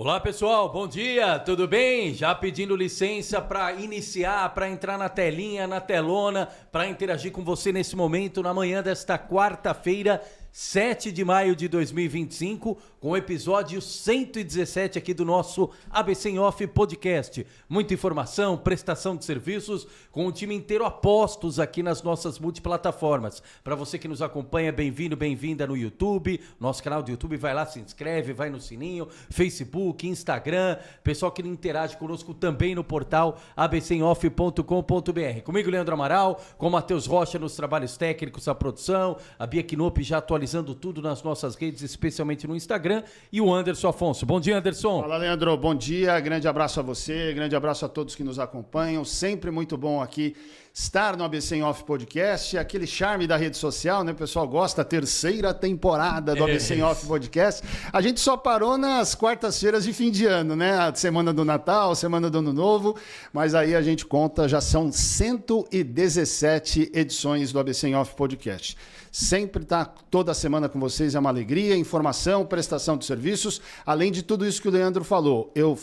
Olá pessoal, bom dia, tudo bem? Já pedindo licença para iniciar, para entrar na telinha, na telona, para interagir com você nesse momento, na manhã desta quarta-feira, 7 de maio de 2025, com o episódio 117 aqui do nosso ABC em Off Podcast. Muita informação, prestação de serviços, com o time inteiro a postos aqui nas nossas multiplataformas. Para você que nos acompanha, bem-vindo, bem-vinda no YouTube, nosso canal do YouTube, vai lá, se inscreve, vai no sininho, Facebook, Instagram, pessoal que interage conosco também no portal abcemoff.com.br. Comigo, Leandro Amaral, com o Matheus Rocha nos trabalhos técnicos, a produção, a Bia Knopp já atualizando tudo nas nossas redes, especialmente no Instagram, e o Anderson Afonso. Bom dia, Anderson. Fala, Leandro. Bom dia. Grande abraço a você, grande abraço a todos que nos acompanham. Sempre muito bom aqui estar no ABC em Off Podcast, aquele charme da rede social, né? O pessoal gosta, a terceira temporada do ABC em Off Podcast. A gente só parou nas quartas-feiras de fim de ano, né? A semana do Natal, semana do Ano Novo, mas aí a gente conta, já são 117 edições do ABC em Off Podcast. Sempre tá toda semana com vocês, é uma alegria, informação, prestação de serviços, além de tudo isso que o Leandro falou. Eu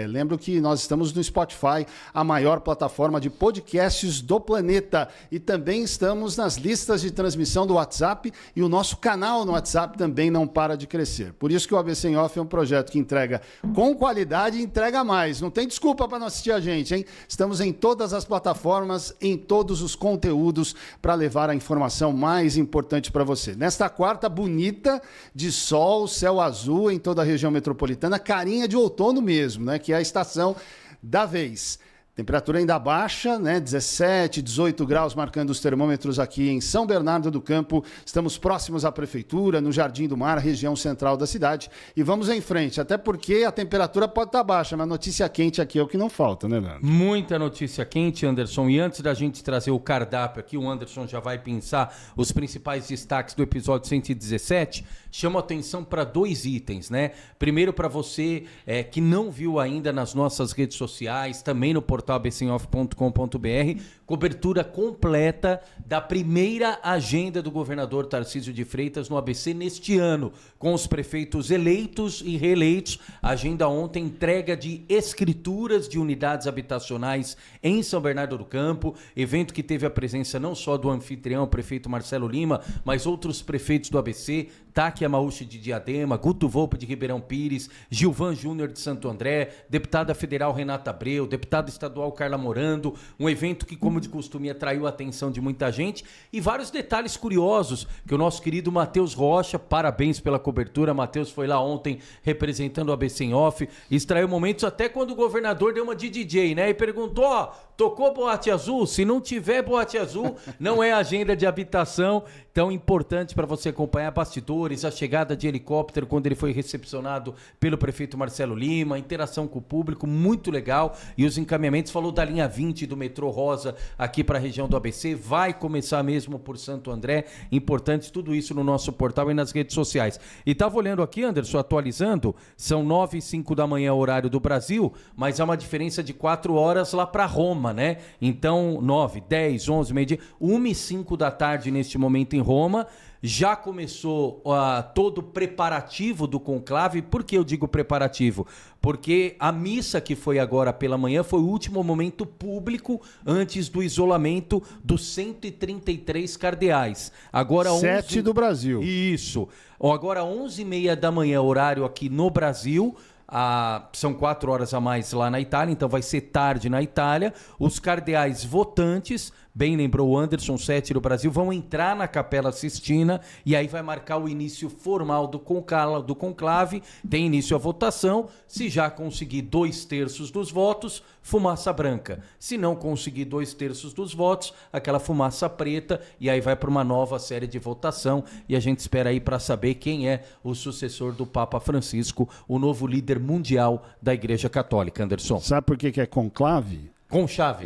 lembro que nós estamos no Spotify, a maior plataforma de podcasts do planeta, e também estamos nas listas de transmissão do WhatsApp, e o nosso canal no WhatsApp também não para de crescer. Por isso que o ABC em Off é um projeto que entrega com qualidade e entrega mais. Não tem desculpa para não assistir a gente, hein? Estamos em todas as plataformas, em todos os conteúdos, para levar a informação mais importante para você. Nesta quarta bonita, de sol, céu azul em toda a região metropolitana, carinha de outono mesmo, né? Que é a estação da vez. Temperatura ainda baixa, né? 17, 18 graus marcando os termômetros aqui em São Bernardo do Campo. Estamos próximos à prefeitura, no Jardim do Mar, região central da cidade. E vamos em frente, até porque a temperatura pode estar baixa, mas notícia quente aqui é o que não falta, né, Leandro? Muita notícia quente, Anderson. E antes da gente trazer o cardápio aqui, o Anderson já vai pensar os principais destaques do episódio 117. Chamo a atenção para dois itens, né? Primeiro, para você que não viu ainda nas nossas redes sociais, também no portal abcemoff.com.br, cobertura completa da primeira agenda do governador Tarcísio de Freitas no ABC neste ano, com os prefeitos eleitos e reeleitos. Agenda ontem, entrega de escrituras de unidades habitacionais em São Bernardo do Campo, evento que teve a presença não só do anfitrião, o prefeito Marcelo Lima, mas outros prefeitos do ABC, Taki Amauchi de Diadema, Guto Volpe de Ribeirão Pires, Gilvan Júnior de Santo André, deputada federal Renata Abreu, deputada estadual Carla Morando, um evento que, como de costume, atraiu a atenção de muita gente, e vários detalhes curiosos que o nosso querido Matheus Rocha, parabéns pela cobertura, Matheus foi lá ontem representando o ABC em Off, extraiu momentos até quando o governador deu uma de DJ, né, e perguntou, ó, tocou boate azul? Se não tiver boate azul, não é agenda de habitação. Então, importante para você acompanhar bastidores, a chegada de helicóptero quando ele foi recepcionado pelo prefeito Marcelo Lima, interação com o público, muito legal. E os encaminhamentos, falou da linha 20 do metrô Rosa aqui para a região do ABC, vai começar mesmo por Santo André. Importante tudo isso no nosso portal e nas redes sociais. E estava olhando aqui, Anderson, atualizando, são 9h05 da manhã, horário do Brasil, mas há uma diferença de 4 horas lá para Roma, né? Então, 9, 10, 11, meio-dia, 1h05 da tarde neste momento em Roma. Já começou todo o preparativo do conclave. Por que eu digo preparativo? Porque a missa que foi agora pela manhã foi o último momento público antes do isolamento dos 133 cardeais. Agora 7 do Brasil. Isso. Agora 11h30 da manhã, horário aqui no Brasil. São 4 horas a mais lá na Itália, então vai ser tarde na Itália. Os cardeais votantes, bem lembrou o Anderson, 7 do Brasil, vão entrar na Capela Sistina e aí vai marcar o início formal do conclave. Tem início a votação. Se já conseguir 2/3 dos votos, fumaça branca. Se não conseguir 2/3 dos votos, aquela fumaça preta, e aí vai para uma nova série de votação. E a gente espera aí para saber quem é o sucessor do Papa Francisco, o novo líder mundial da Igreja Católica, Anderson. Sabe por que é conclave? Com chave.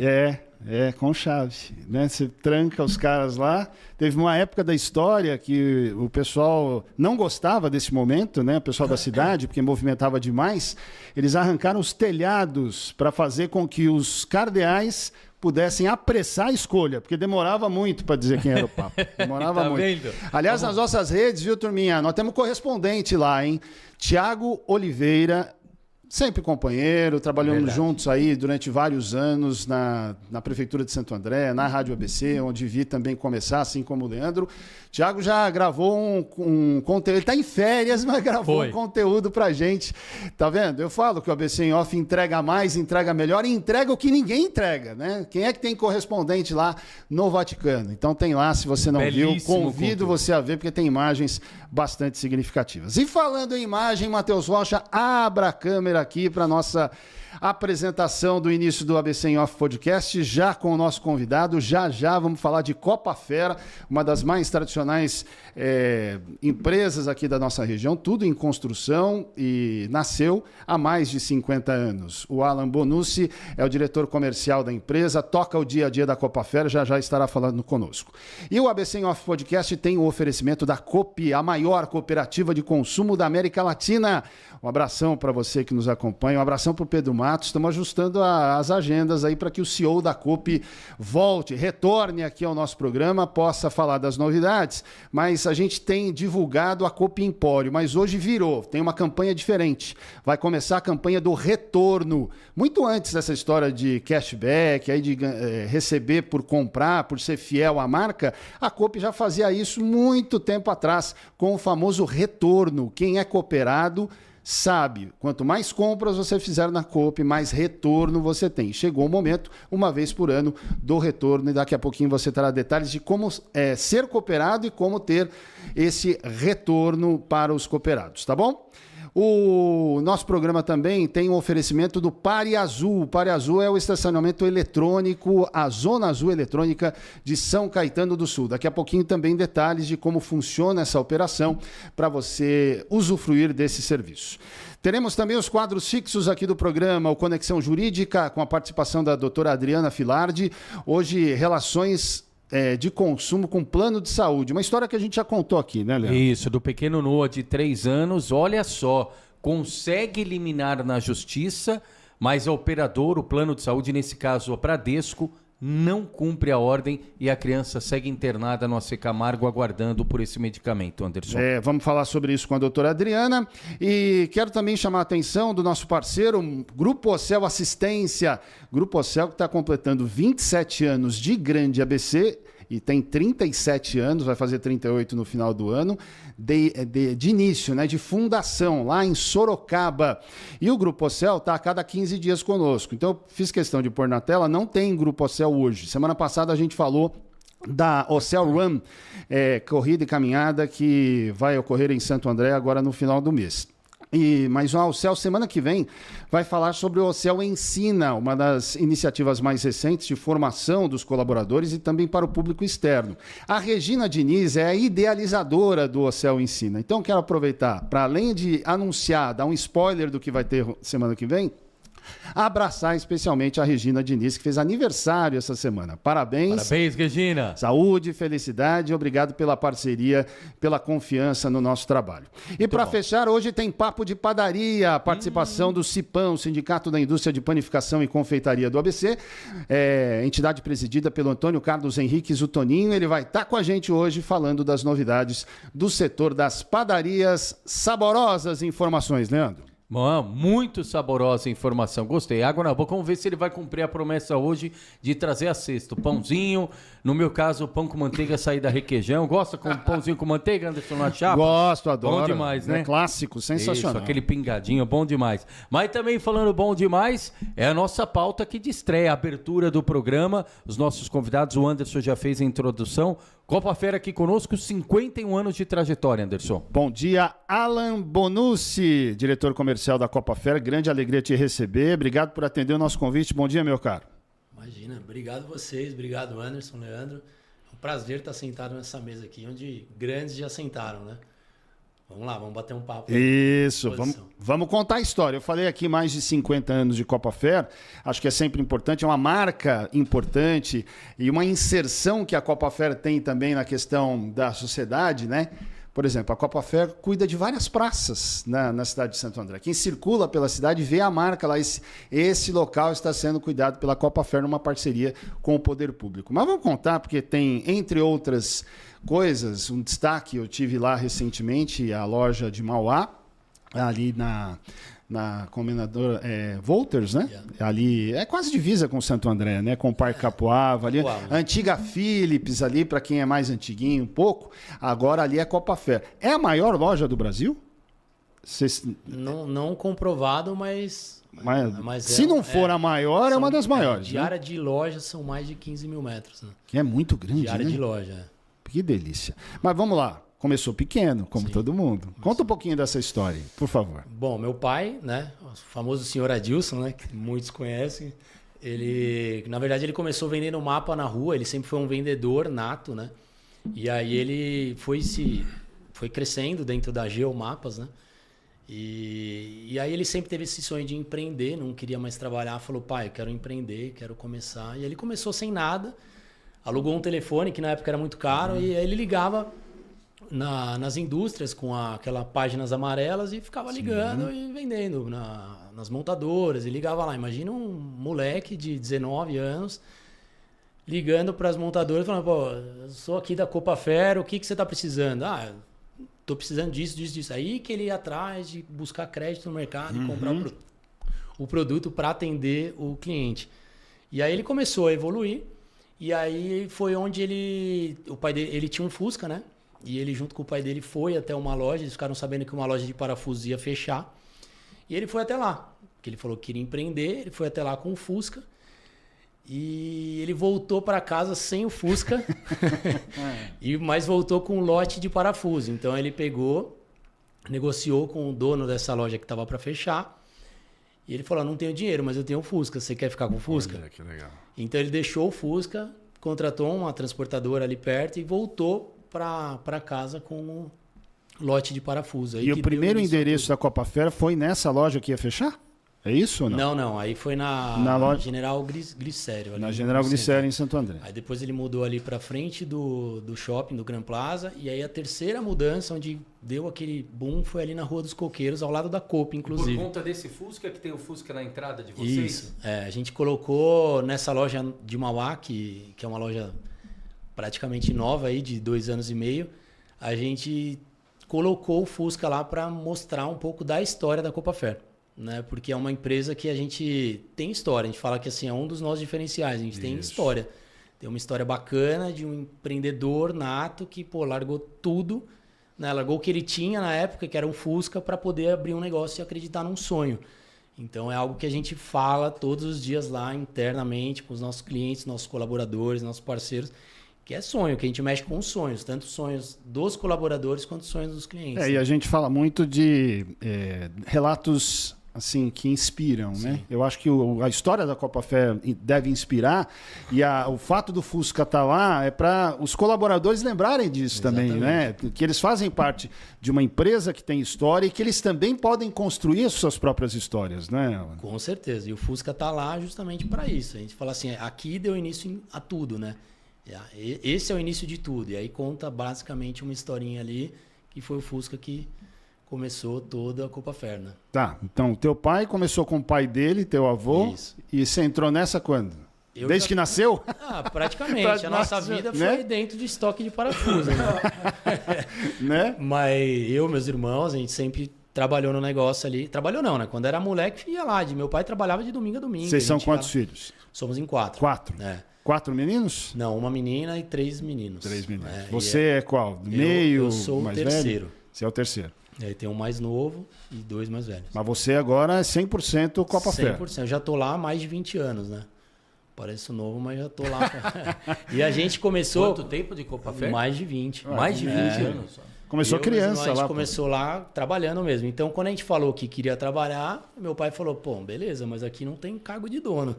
Com chave, né? Você tranca os caras lá. Teve uma época da história que o pessoal não gostava desse momento, né? O pessoal da cidade, porque movimentava demais. Eles arrancaram os telhados para fazer com que os cardeais pudessem apressar a escolha, porque demorava muito para dizer quem era o Papa. Demorava Tá muito. vendo? Aliás, nas nossas redes, viu, turminha? Nós temos correspondente lá, hein? Tiago Oliveira sempre companheiro, trabalhamos juntos aí durante vários anos na Prefeitura de Santo André, na Rádio ABC, onde vi também começar, assim como o Leandro. Thiago já gravou um conteúdo, ele está em férias, mas gravou um conteúdo pra gente. Tá vendo? Eu falo que o ABC em Off entrega mais, entrega melhor e entrega o que ninguém entrega, né? Quem é que tem correspondente lá no Vaticano? Então tem lá, se você não viu, convido você a ver, porque tem imagens bastante significativas. E falando em imagem, Matheus Rocha, abra a câmera aqui para nossa apresentação do início do ABC em Off Podcast, já com o nosso convidado. Já vamos falar de Copa Fera, uma das mais tradicionais empresas aqui da nossa região, tudo em construção, e nasceu há mais de 50 anos. O Alan Bonucci é o diretor comercial da empresa, toca o dia a dia da Copa Fera, já estará falando conosco. E o ABC em Off Podcast tem o oferecimento da Copi, a maior cooperativa de consumo da América Latina. Um abração para você que nos acompanha, um abração para o Pedro Matos. Estamos ajustando as agendas aí para que o CEO da Copi volte, retorne aqui ao nosso programa, possa falar das novidades, mas a gente tem divulgado a Copi Empório, mas hoje virou, tem uma campanha diferente. Vai começar a campanha do retorno. Muito antes dessa história de cashback, aí de receber por comprar, por ser fiel à marca, a Copi já fazia isso muito tempo atrás, com o famoso retorno. Quem é cooperado sabe, quanto mais compras você fizer na Coop, mais retorno você tem. Chegou o momento, uma vez por ano, do retorno, e daqui a pouquinho você terá detalhes de como ser cooperado e como ter esse retorno para os cooperados, tá bom? O nosso programa também tem o oferecimento do Pare Azul. O Pare Azul é o estacionamento eletrônico, a Zona Azul Eletrônica de São Caetano do Sul. Daqui a pouquinho também detalhes de como funciona essa operação para você usufruir desse serviço. Teremos também os quadros fixos aqui do programa, o Conexão Jurídica, com a participação da doutora Adriana Filardi. Hoje, relações de consumo com plano de saúde. Uma história que a gente já contou aqui, né, Leandro? Isso, do pequeno Noah de 3 anos. Olha só, consegue eliminar na justiça, mas a operadora, o plano de saúde, nesse caso a Bradesco, não cumpre a ordem e a criança segue internada no AC Camargo aguardando por esse medicamento, Anderson. Vamos falar sobre isso com a doutora Adriana. E quero também chamar a atenção do nosso parceiro, Grupo Ocel Assistência. Grupo Ocel que está completando 27 anos de grande ABC e tem 37 anos, vai fazer 38 no final do ano, de início, né, de fundação, lá em Sorocaba. E o Grupo Ocel está a cada 15 dias conosco. Então, eu fiz questão de pôr na tela, não tem Grupo Ocel hoje. Semana passada a gente falou da Ocel Run, corrida e caminhada, que vai ocorrer em Santo André agora no final do mês. Mas o Ocel, semana que vem, vai falar sobre o Ocel Ensina, uma das iniciativas mais recentes de formação dos colaboradores e também para o público externo. A Regina Diniz é a idealizadora do Ocel Ensina. Então, quero aproveitar para, além de anunciar, dar um spoiler do que vai ter semana que vem, abraçar especialmente a Regina Diniz, que fez aniversário essa semana. Parabéns. Parabéns, Regina. Saúde, felicidade, obrigado pela parceria, pela confiança no nosso trabalho. E para fechar, hoje tem Papo de Padaria, a participação do CIPAM, Sindicato da Indústria de Panificação e Confeitaria do ABC, entidade presidida pelo Antônio Carlos Henriques, o Toninho. Ele vai estar com a gente hoje falando das novidades do setor das padarias. Saborosas informações, Leandro. Muito saborosa a informação, gostei. Água na boca, vamos ver se ele vai cumprir a promessa hoje de trazer a cesta. O pãozinho, no meu caso, o pão com manteiga sair da requeijão. Gosta com pãozinho com manteiga, Anderson, na chapa? Gosto, adoro. Bom demais, né? É clássico, sensacional. Isso, aquele pingadinho, bom demais. Mas também falando bom demais, é a nossa pauta aqui de estreia, a abertura do programa. Os nossos convidados, o Anderson já fez a introdução. Copa Fera aqui conosco, 51 anos de trajetória, Anderson. Bom dia, Alan Bonucci, diretor comercial da Copa Fera. Grande alegria te receber. Obrigado por atender o nosso convite. Bom dia, meu caro. Imagina, obrigado vocês, obrigado Anderson, Leandro. É um prazer estar sentado nessa mesa aqui, onde grandes já sentaram, né? Vamos lá, vamos bater um papo. Isso, vamos contar a história. Eu falei aqui mais de 50 anos de Copa Fera, acho que é sempre importante, é uma marca importante e uma inserção que a Copa Fera tem também na questão da sociedade, né? Por exemplo, a Copa Fera cuida de várias praças na cidade de Santo André. Quem circula pela cidade vê a marca lá, esse local está sendo cuidado pela Copa Fera numa parceria com o poder público. Mas vamos contar, porque tem, entre outras coisas, um destaque, eu tive lá recentemente, a loja de Mauá, ali na combinadora Volters, né? Yeah. Ali é quase divisa com Santo André, né? Com o Parque Capoava ali. Capoava. A antiga Philips ali, para quem é mais antiguinho um pouco. Agora ali é Copa Fer. É a maior loja do Brasil? Cês... Não comprovado, mas se não for a maior, é uma das maiores. De né? área de loja são mais de 15 mil metros. Né? Que é muito grande, De área né? de loja. Que delícia. Mas vamos lá. Começou pequeno, como Sim. todo mundo. Conta um pouquinho dessa história, por favor. Bom, meu pai, né, o famoso senhor Adilson, né, que muitos conhecem, ele, na verdade, ele começou vendendo mapa na rua, ele sempre foi um vendedor nato, né? E aí ele foi crescendo dentro da Geomapas, né? E aí ele sempre teve esse sonho de empreender, não queria mais trabalhar, falou, pai, eu quero empreender, quero começar. E ele começou sem nada, alugou um telefone, que na época era muito caro, e aí ele ligava nas indústrias com aquelas páginas amarelas e ficava ligando e vendendo nas montadoras. E ligava lá. Imagina um moleque de 19 anos ligando para as montadoras falando, pô, eu sou aqui da Copa Fer, o que você está precisando? Ah, estou precisando disso. Aí que ele ia atrás de buscar crédito no mercado e comprar o produto para atender o cliente. E aí ele começou a evoluir. E aí foi onde o pai dele, ele tinha um Fusca, né? E ele, junto com o pai dele, foi até uma loja. Eles ficaram sabendo que uma loja de parafusos ia fechar. E ele foi até lá. Porque ele falou que queria empreender. Ele foi até lá com o Fusca. E ele voltou para casa sem o Fusca. Mas voltou com um lote de parafuso. Então ele pegou, negociou com o dono dessa loja que estava para fechar. E ele falou, não tenho dinheiro, mas eu tenho o Fusca. Você quer ficar com o Fusca? Olha, que legal. Então ele deixou o Fusca, contratou uma transportadora ali perto e voltou para casa com um lote de parafuso. Aí E o primeiro endereço da Copa Fer foi nessa loja que ia fechar? É isso ou não? Não. Aí foi na loja... General Glicério. Na General Glicério, em Santo André. Aí depois ele mudou ali para frente do shopping, do Gran Plaza. E aí a terceira mudança, onde deu aquele boom, foi ali na Rua dos Coqueiros, ao lado da Copa, inclusive. Por conta desse Fusca, que tem o Fusca na entrada de vocês? Isso. A gente colocou nessa loja de Mauá, que é uma loja praticamente nova aí, de 2 anos e meio, a gente colocou o Fusca lá para mostrar um pouco da história da Copa Fer, né? Porque é uma empresa que a gente tem história, a gente fala que assim, é um dos nossos diferenciais, a gente tem história. Tem uma história bacana de um empreendedor nato que, largou tudo, né? Largou o que ele tinha na época, que era um Fusca, para poder abrir um negócio e acreditar num sonho. Então é algo que a gente fala todos os dias lá internamente com os nossos clientes, nossos colaboradores, nossos parceiros, que é sonho, que a gente mexe com os sonhos, tanto os sonhos dos colaboradores quanto os sonhos dos clientes. E a gente fala muito de relatos assim que inspiram, né? Eu acho que a história da Copa Fer deve inspirar e o fato do Fusca estar lá é para os colaboradores lembrarem disso. Exatamente. Também, né? Que eles fazem parte de uma empresa que tem história e que eles também podem construir as suas próprias histórias, né? Com certeza. E o Fusca está lá justamente para isso. A gente fala assim, aqui deu início a tudo, né? Esse é o início de tudo. E aí conta basicamente uma historinha ali, que foi o Fusca que começou toda a Copa Fer, né? Tá, então teu pai começou com o pai dele, teu avô, Isso. E você entrou nessa quando? Desde que nasceu? Praticamente. A nossa vida foi dentro de estoque de parafuso, né? Mas eu, meus irmãos, a gente sempre trabalhou no negócio ali. Trabalhou não, né? Quando era moleque, ia lá. Meu pai trabalhava de domingo a domingo. Vocês são quantos filhos? Somos em 4. 4? 4 meninos? Não, uma menina e 3 meninos. 3 meninos. Você é qual? Do meio? Eu sou o terceiro. Velho? Você é o terceiro. Aí tem um mais novo e 2 mais velhos. Mas você agora é 100% Copa Fer. 100%. Eu já tô lá há mais de 20 anos, né? Pareço novo, mas já tô lá. E a gente começou... Quanto tempo de Copa Fer? Mais de 20. Mais de 20 anos. Começou criança lá. A gente começou lá trabalhando mesmo. Então, quando a gente falou que queria trabalhar, meu pai falou, beleza, mas aqui não tem cargo de dono.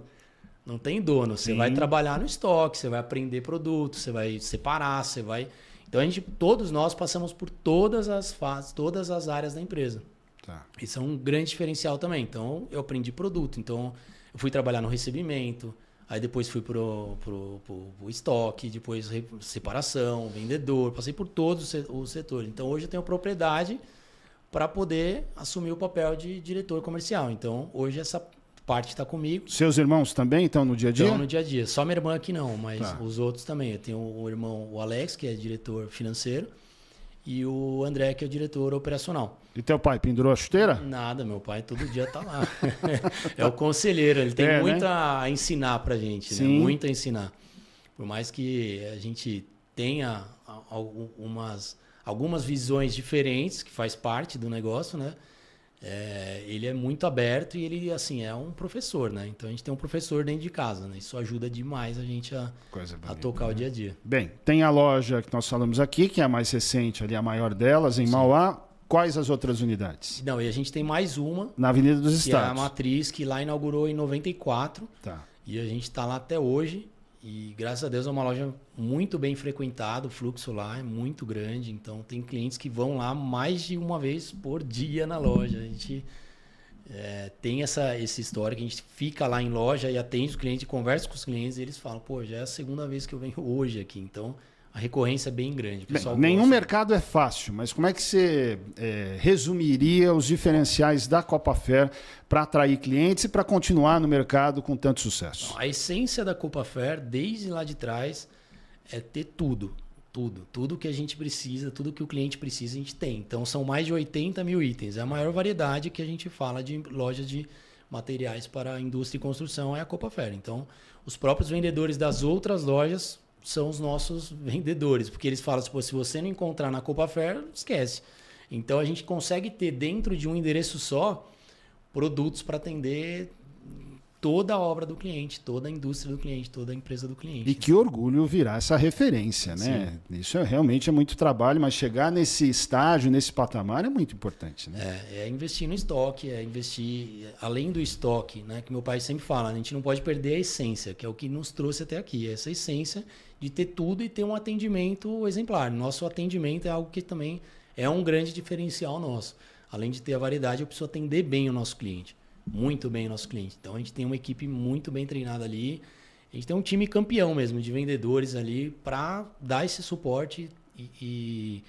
Não tem dono. Você vai trabalhar no estoque, você vai aprender produto, você vai separar, você vai... Então, todos nós passamos por todas as fases, todas as áreas da empresa. Tá. Isso é um grande diferencial também. Então, eu aprendi produto. Então, eu fui trabalhar no recebimento, aí depois fui pro estoque, depois separação, vendedor, passei por todos os setores. Então, hoje eu tenho propriedade para poder assumir o papel de diretor comercial. Então, hoje essa parte está comigo. Seus irmãos também estão no dia a dia? Estão no dia a dia. Só minha irmã aqui não, mas os outros também. Eu tenho o irmão, o Alex, que é diretor financeiro, e o André, que é o diretor operacional. E teu pai pendurou a chuteira? Nada, meu pai todo dia tá lá. É o conselheiro, ele tem muito, né, a ensinar pra gente, né? Muito a ensinar. Por mais que a gente tenha algumas visões diferentes, que faz parte do negócio, né? Ele é muito aberto e ele, assim, é um professor, né? Então a gente tem um professor dentro de casa, né? Isso ajuda demais a gente a tocar, né, o dia a dia. Bem, tem a loja que nós falamos aqui, que é a mais recente, ali a maior delas, em Mauá. Quais as outras unidades? Não, e a gente tem mais uma. Na Avenida dos Estados. Que é a Matriz, que lá inaugurou em 94. Tá. E a gente está lá até hoje. E graças a Deus é uma loja muito bem frequentada. O fluxo lá é muito grande. Então tem clientes que vão lá mais de uma vez por dia na loja. A gente tem essa história que a gente fica lá em loja e atende os clientes, conversa com os clientes e eles falam, pô, já é a segunda vez que eu venho hoje aqui. Então a recorrência é bem grande. Bem, nenhum mercado é fácil, mas como é que você resumiria os diferenciais da Copa Fair para atrair clientes e para continuar no mercado com tanto sucesso? A essência da Copa Fair, desde lá de trás, é ter tudo. Tudo que a gente precisa, tudo que o cliente precisa, a gente tem. Então, são mais de 80 mil itens. É a maior variedade que a gente fala de lojas de materiais para a indústria e construção, é a Copa Fair. Então, os próprios vendedores das outras lojas são os nossos vendedores, porque eles falam assim, se você não encontrar na Copa Fair, esquece. Então a gente consegue ter dentro de um endereço só produtos para atender toda a obra do cliente, toda a indústria do cliente, toda a empresa do cliente. E que orgulho virar essa referência, né? Sim. Isso realmente é muito trabalho, mas chegar nesse estágio, nesse patamar é muito importante, né? É investir no estoque, é investir além do estoque, né? Que meu pai sempre fala, a gente não pode perder a essência, que é o que nos trouxe até aqui, essa essência de ter tudo e ter um atendimento exemplar. Nosso atendimento é algo que também é um grande diferencial nosso. Além de ter a variedade, eu preciso atender bem o nosso cliente. Muito bem o nosso cliente. Então a gente tem uma equipe muito bem treinada ali. A gente tem um time campeão mesmo de vendedores ali para dar esse suporte e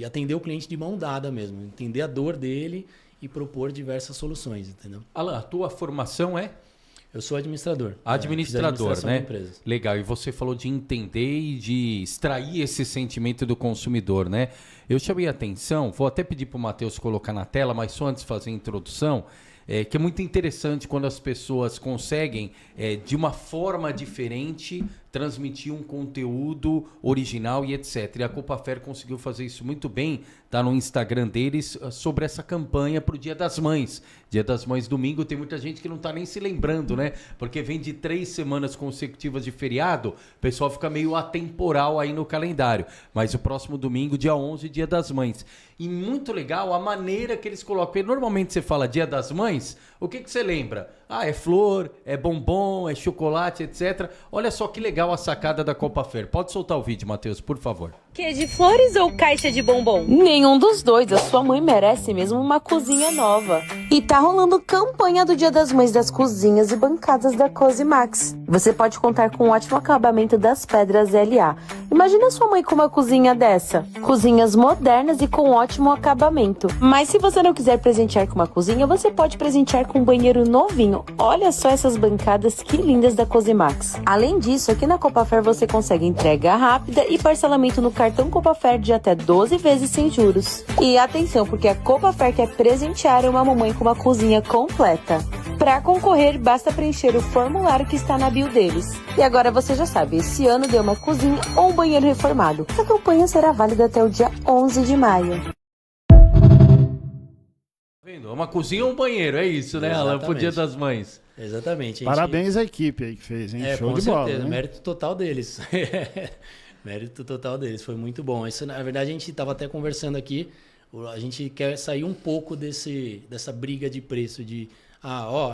atender o cliente de mão dada mesmo. Entender a dor dele e propor diversas soluções, entendeu? Alan, a tua formação é? Eu sou administrador. Administrador, né? De legal. E você falou de entender e de extrair esse sentimento do consumidor, né? Eu chamei a atenção, vou até pedir para o Matheus colocar na tela, mas só antes de fazer a introdução, que é muito interessante quando as pessoas conseguem, de uma forma diferente, transmitir um conteúdo original e etc. E a Copa Fair conseguiu fazer isso muito bem, tá no Instagram deles, sobre essa campanha para o Dia das Mães. Dia das Mães domingo, tem muita gente que não está nem se lembrando, né? Porque vem de 3 semanas consecutivas de feriado, o pessoal fica meio atemporal aí no calendário. Mas o próximo domingo, dia 11, Dia das Mães. E muito legal a maneira que eles colocam. Porque normalmente você fala Dia das Mães, o que você lembra? Ah, é flor, é bombom, é chocolate, etc. Olha só que legal a sacada da Copa Fair. Pode soltar o vídeo, Matheus, por favor. Que de flores ou caixa de bombom? Nenhum dos dois. A sua mãe merece mesmo uma cozinha nova. E tá rolando campanha do Dia das Mães das cozinhas e bancadas da Cosimax. Você pode contar com um ótimo acabamento das pedras LA. Imagina sua mãe com uma cozinha dessa. Cozinhas modernas e com ótimo acabamento. Mas se você não quiser presentear com uma cozinha, você pode presentear com um banheiro novinho. Olha só essas bancadas que lindas da Cosimax. Além disso, aqui na Copa Fair você consegue entrega rápida e parcelamento no cartão Copa Fair de até 12 vezes sem juros. E atenção, porque a Copa Fair quer presentear uma mamãe com uma cozinha completa. Para concorrer, basta preencher o formulário que está na bio deles. E agora você já sabe, esse ano deu uma cozinha ou um banheiro reformado. A campanha será válida até o dia 11 de maio. Uma cozinha ou um banheiro, é isso, né, Alan? Pro Dia das Mães. Exatamente. Parabéns à equipe aí que fez, hein? Show de bola. Com certeza, mérito total deles. Mérito total deles, foi muito bom. Isso, na verdade, a gente estava até conversando aqui, a gente quer sair um pouco dessa briga de preço,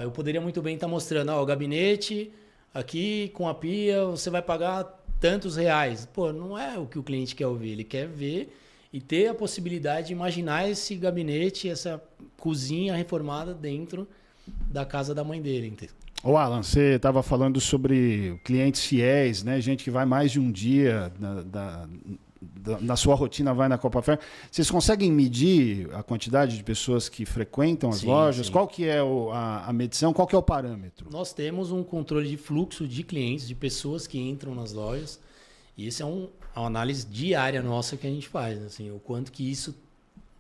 eu poderia muito bem estar mostrando, o gabinete aqui com a pia, você vai pagar tantos reais. Pô, não é o que o cliente quer ouvir, ele quer ver e ter a possibilidade de imaginar esse gabinete, essa cozinha reformada dentro da casa da mãe dele. Ô Alan, você estava falando sobre clientes fiéis, né? Gente que vai mais de um dia na sua rotina, vai na Copa Fair. Vocês conseguem medir a quantidade de pessoas que frequentam as lojas? Sim. Qual que é a medição? Qual que é o parâmetro? Nós temos um controle de fluxo de clientes, de pessoas que entram nas lojas. E esse é uma análise diária nossa que a gente faz, assim, o quanto que isso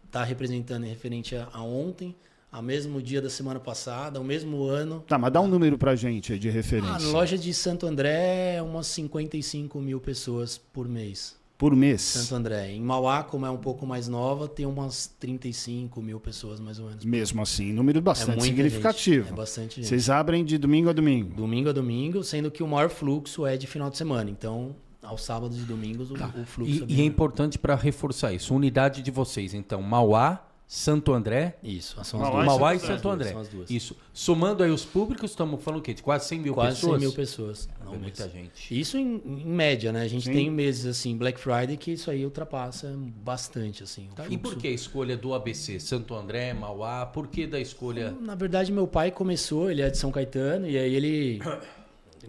está representando referente a ontem, ao mesmo dia da semana passada, ao mesmo ano. Tá, mas dá um número pra gente aí de referência. Na loja de Santo André, umas 55 mil pessoas por mês. Por mês. Santo André. Em Mauá, como é um pouco mais nova, tem umas 35 mil pessoas, mais ou menos. Mesmo assim, número bastante muita significativo. gente, é bastante gente. Vocês abrem de domingo a domingo. Domingo a domingo, sendo que o maior fluxo é de final de semana. Então, aos sábados e domingos, o fluxo E é importante para reforçar isso. Unidade de vocês, então, Mauá, Santo André. Isso, são Mauá as duas. Mauá e São Santo as duas, André. são as duas. Isso. Somando aí os públicos, estamos falando o quê? De quase 100 mil Quase pessoas? 100 mil pessoas. É muita gente. Isso em média, né? A gente Sim. tem meses assim, Black Friday, que isso aí ultrapassa bastante, assim. o Tá, e fluxo. por que a escolha do ABC? Santo André, Mauá? Por que da escolha? Na verdade, meu pai começou, ele é de São Caetano, e aí ele,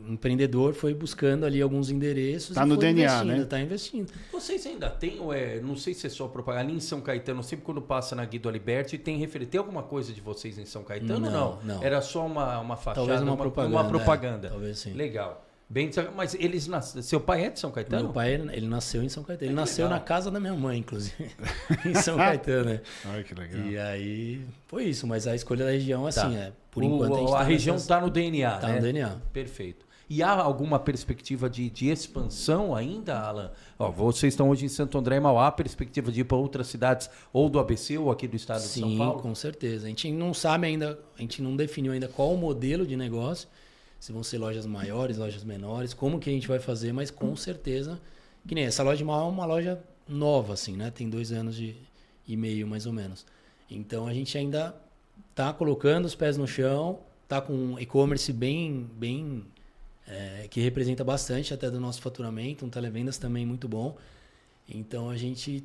empreendedor, foi buscando ali alguns endereços. Tá e no foi DNA, investindo, né? Tá investindo. Vocês ainda têm, ou não sei se é só propaganda, ali em São Caetano, sempre quando passa na Guido Aliberti, tem referência. Tem alguma coisa de vocês em São Caetano ou Não, não? não. Era só uma fachada, Talvez uma propaganda, Uma propaganda. é, talvez sim. Legal. Bem, mas eles seu pai é de São Caetano? Meu pai, ele nasceu em São Caetano. Ele Que nasceu legal. na casa da minha mãe, inclusive, em São Caetano, né? Ai, que legal. E aí, foi isso. Mas a escolha da região, assim, por enquanto a tá região nessas- está no DNA, tá né? no DNA. Perfeito. E há alguma perspectiva de expansão ainda, Alan? Ó, vocês estão hoje em Santo André e Mauá, perspectiva de ir para outras cidades ou do ABC ou aqui do estado de São Sim, Paulo? com certeza. A gente não sabe ainda, a gente não definiu ainda qual o modelo de negócio, se vão ser lojas maiores, lojas menores, como que a gente vai fazer, mas com certeza, que nem essa loja de Mauá é uma loja nova, assim, né? Tem 2 anos e meio, mais ou menos. Então, a gente ainda tá colocando os pés no chão, tá com um e-commerce bem que representa bastante até do nosso faturamento, um televendas também muito bom. Então, a gente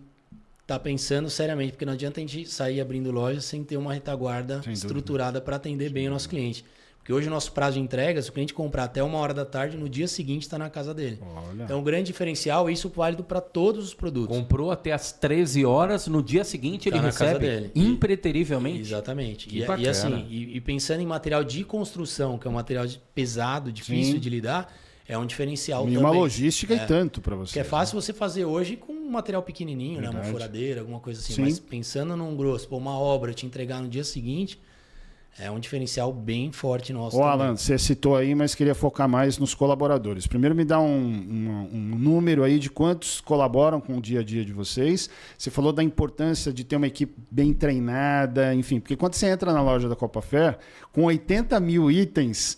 tá pensando seriamente, porque não adianta a gente sair abrindo loja sem ter uma retaguarda Sem dúvida. estruturada para atender bem o nosso cliente. Porque hoje o nosso prazo de entrega, se o cliente comprar até 1h da tarde, no dia seguinte está na casa dele. Olha. Então, o grande diferencial, isso é válido para todos os produtos. Comprou até às 13 horas, no dia seguinte Tá ele na casa recebe dele. impreterivelmente. Exatamente. Que E bacana. assim, e pensando em material de construção, que é um material pesado, difícil Sim. de lidar, é um diferencial E também. uma logística e tanto para você. Que é fácil você fazer hoje com um material pequenininho, né? Uma Verdade. furadeira, alguma coisa assim. Sim. Mas pensando num grosso, pô, uma obra, te entregar no dia seguinte, é um diferencial bem forte nosso. Ô, também. Alan, você citou aí, mas queria focar mais nos colaboradores. Primeiro me dá um número aí de quantos colaboram com o dia a dia de vocês. Você falou da importância de ter uma equipe bem treinada, enfim, porque quando você entra na loja da Copa Fair, com 80 mil itens,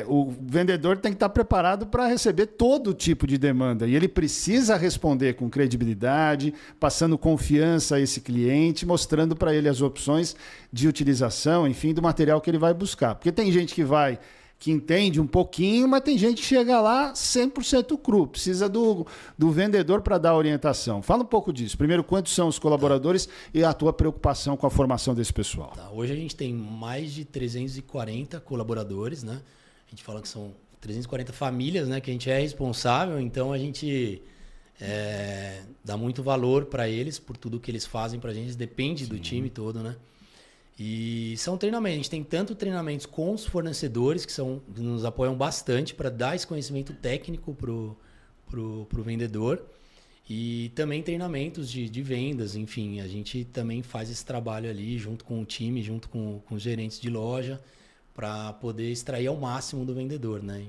o vendedor tem que estar preparado para receber todo tipo de demanda. E ele precisa responder com credibilidade, passando confiança a esse cliente, mostrando para ele as opções de utilização, enfim, do material que ele vai buscar. Porque tem gente que entende um pouquinho, mas tem gente que chega lá 100% cru, precisa do vendedor para dar orientação. Fala um pouco disso. Primeiro, quantos são os colaboradores e a tua preocupação com a formação desse pessoal? Tá, hoje a gente tem mais de 340 colaboradores, né? A gente fala que são 340 famílias, né? Que a gente é responsável, então a gente dá muito valor para eles por tudo que eles fazem para a gente. Depende do time todo, né? E são treinamentos. A gente tem tanto treinamentos com os fornecedores que nos apoiam bastante para dar esse conhecimento técnico pro vendedor. E também treinamentos de vendas, enfim, a gente também faz esse trabalho ali junto com o time, junto com os gerentes de loja, para poder extrair ao máximo do vendedor, né?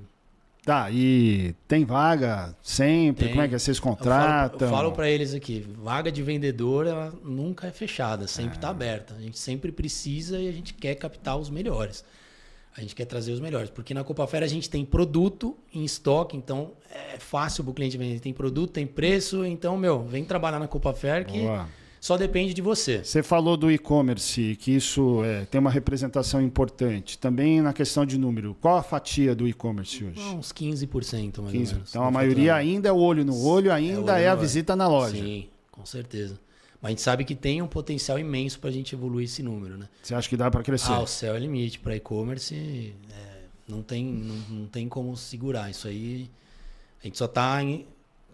Tá, e tem vaga sempre? Tem. Como é que vocês contratam? Eu falo para eles aqui, vaga de vendedor ela nunca é fechada, sempre está aberta. A gente sempre precisa e a gente quer captar os melhores. A gente quer trazer os melhores, porque na Copa Fair a gente tem produto em estoque, então é fácil para o cliente vender. Tem produto, tem preço, então, vem trabalhar na Copa Fair que Boa. só depende de você. Você falou do e-commerce, que isso tem uma representação importante. Também na questão de número, qual a fatia do e-commerce hoje? Uns 15% mais 15. ou menos. Então a do maioria faturamento. ainda é o olho no olho, ainda olho é no a olho. visita na loja. Sim, com certeza. Mas a gente sabe que tem um potencial imenso para a gente evoluir esse número, né? Você acha que dá para crescer? O céu é limite. Para e-commerce, não tem como segurar. Isso aí, a gente só está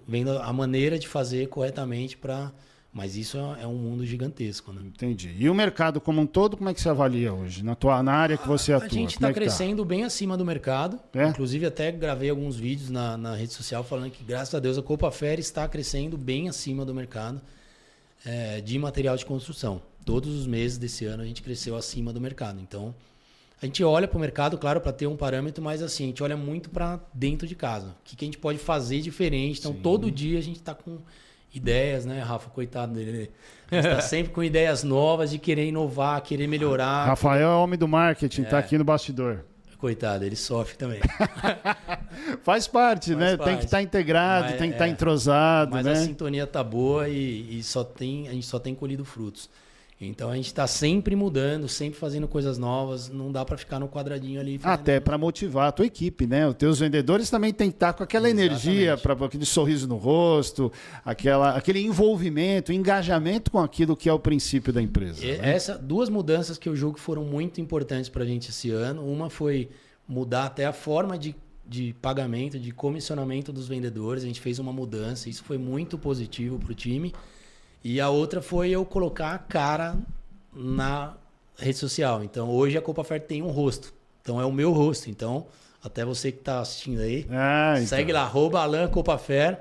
vendo a maneira de fazer corretamente para Mas isso é um mundo gigantesco, né? Entendi. E o mercado como um todo, como é que você avalia hoje? Na área que você atua? A gente como está é que crescendo bem acima do mercado. É? Inclusive, até gravei alguns vídeos na rede social falando que, graças a Deus, a Copa Fer está crescendo bem acima do mercado de material de construção. Todos os meses desse ano a gente cresceu acima do mercado. Então, a gente olha para o mercado, claro, para ter um parâmetro, mas assim, a gente olha muito para dentro de casa. O que a gente pode fazer diferente. Então, todo dia a gente está com ideias, né, Rafa? Coitado dele. A gente está sempre com ideias novas de querer inovar, querer melhorar. Rafael é homem do marketing, tá aqui no bastidor. Coitado, ele sofre também. Faz parte, né? parte. Tem que estar integrado, Mas, tem que estar entrosado, Mas né? a sintonia tá boa e a gente só tem colhido frutos. Então a gente está sempre mudando, sempre fazendo coisas novas. Não dá para ficar no quadradinho ali. Até para motivar a tua equipe, né? Os teus vendedores também tem que estar com aquela energia, aquele sorriso no rosto, aquele envolvimento, engajamento com aquilo que é o princípio da empresa. Né? Duas mudanças que eu julgo que foram muito importantes para a gente esse ano. Uma foi mudar até a forma de pagamento, de comissionamento dos vendedores. A gente fez uma mudança, isso foi muito positivo para o time. E a outra foi eu colocar a cara na rede social. Então, hoje a Copa Fer tem um rosto. Então, é o meu rosto. Então, até você que está assistindo aí, segue lá, @AlanCopafer.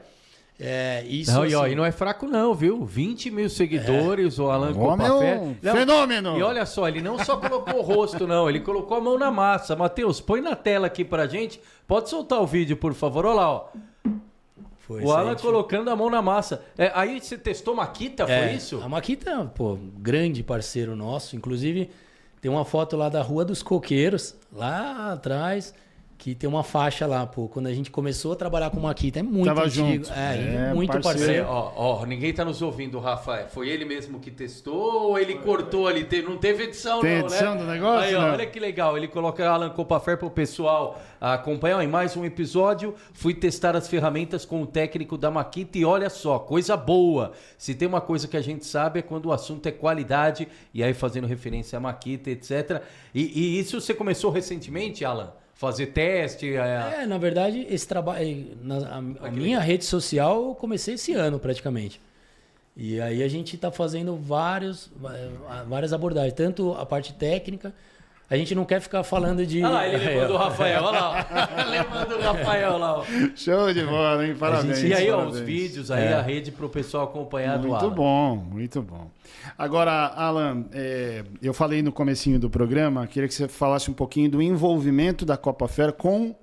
Isso, Não, assim, e não é fraco não, viu? 20 mil seguidores, o Alan Homem é Copafer. um fenômeno! E olha só, ele não só colocou o rosto, não, ele colocou a mão na massa. Matheus, põe na tela aqui pra gente. Pode soltar o vídeo, por favor. Olha lá, ó. O Alan colocando a mão na massa. Aí você testou Makita, foi isso? A Makita, pô, grande parceiro nosso. Inclusive, tem uma foto lá da Rua dos Coqueiros, lá atrás, que tem uma faixa lá, pô. Quando a gente começou a trabalhar com Makita, é muito Tava antigo. junto. Muito parceiro. Ninguém tá nos ouvindo, Rafa. Foi ele mesmo que testou ou ele cortou ali? Não teve edição, Tem não, edição né? do negócio? Aí, não? olha que legal. Ele coloca Alan Copafer pro pessoal acompanhar. Em mais um episódio, fui testar as ferramentas com o técnico da Makita e olha só, coisa boa. Se tem uma coisa que a gente sabe é quando o assunto é qualidade, e aí fazendo referência à Makita, etc. E isso você começou recentemente, Alan? Fazer teste? Na verdade, esse trabalho. A minha rede social eu comecei esse ano praticamente. E aí a gente está fazendo várias abordagens, tanto a parte técnica. A gente não quer ficar falando de. Ah lá, ele levando o Rafael, olha lá. Levando o Rafael lá. Ó. Show de bola, hein? Parabéns. E aí, ó, parabéns. os vídeos aí, a rede para o pessoal acompanhar do Alan. Muito bom, muito bom. Agora, Alan, eu falei no comecinho do programa, queria que você falasse um pouquinho do envolvimento da Copa Fer com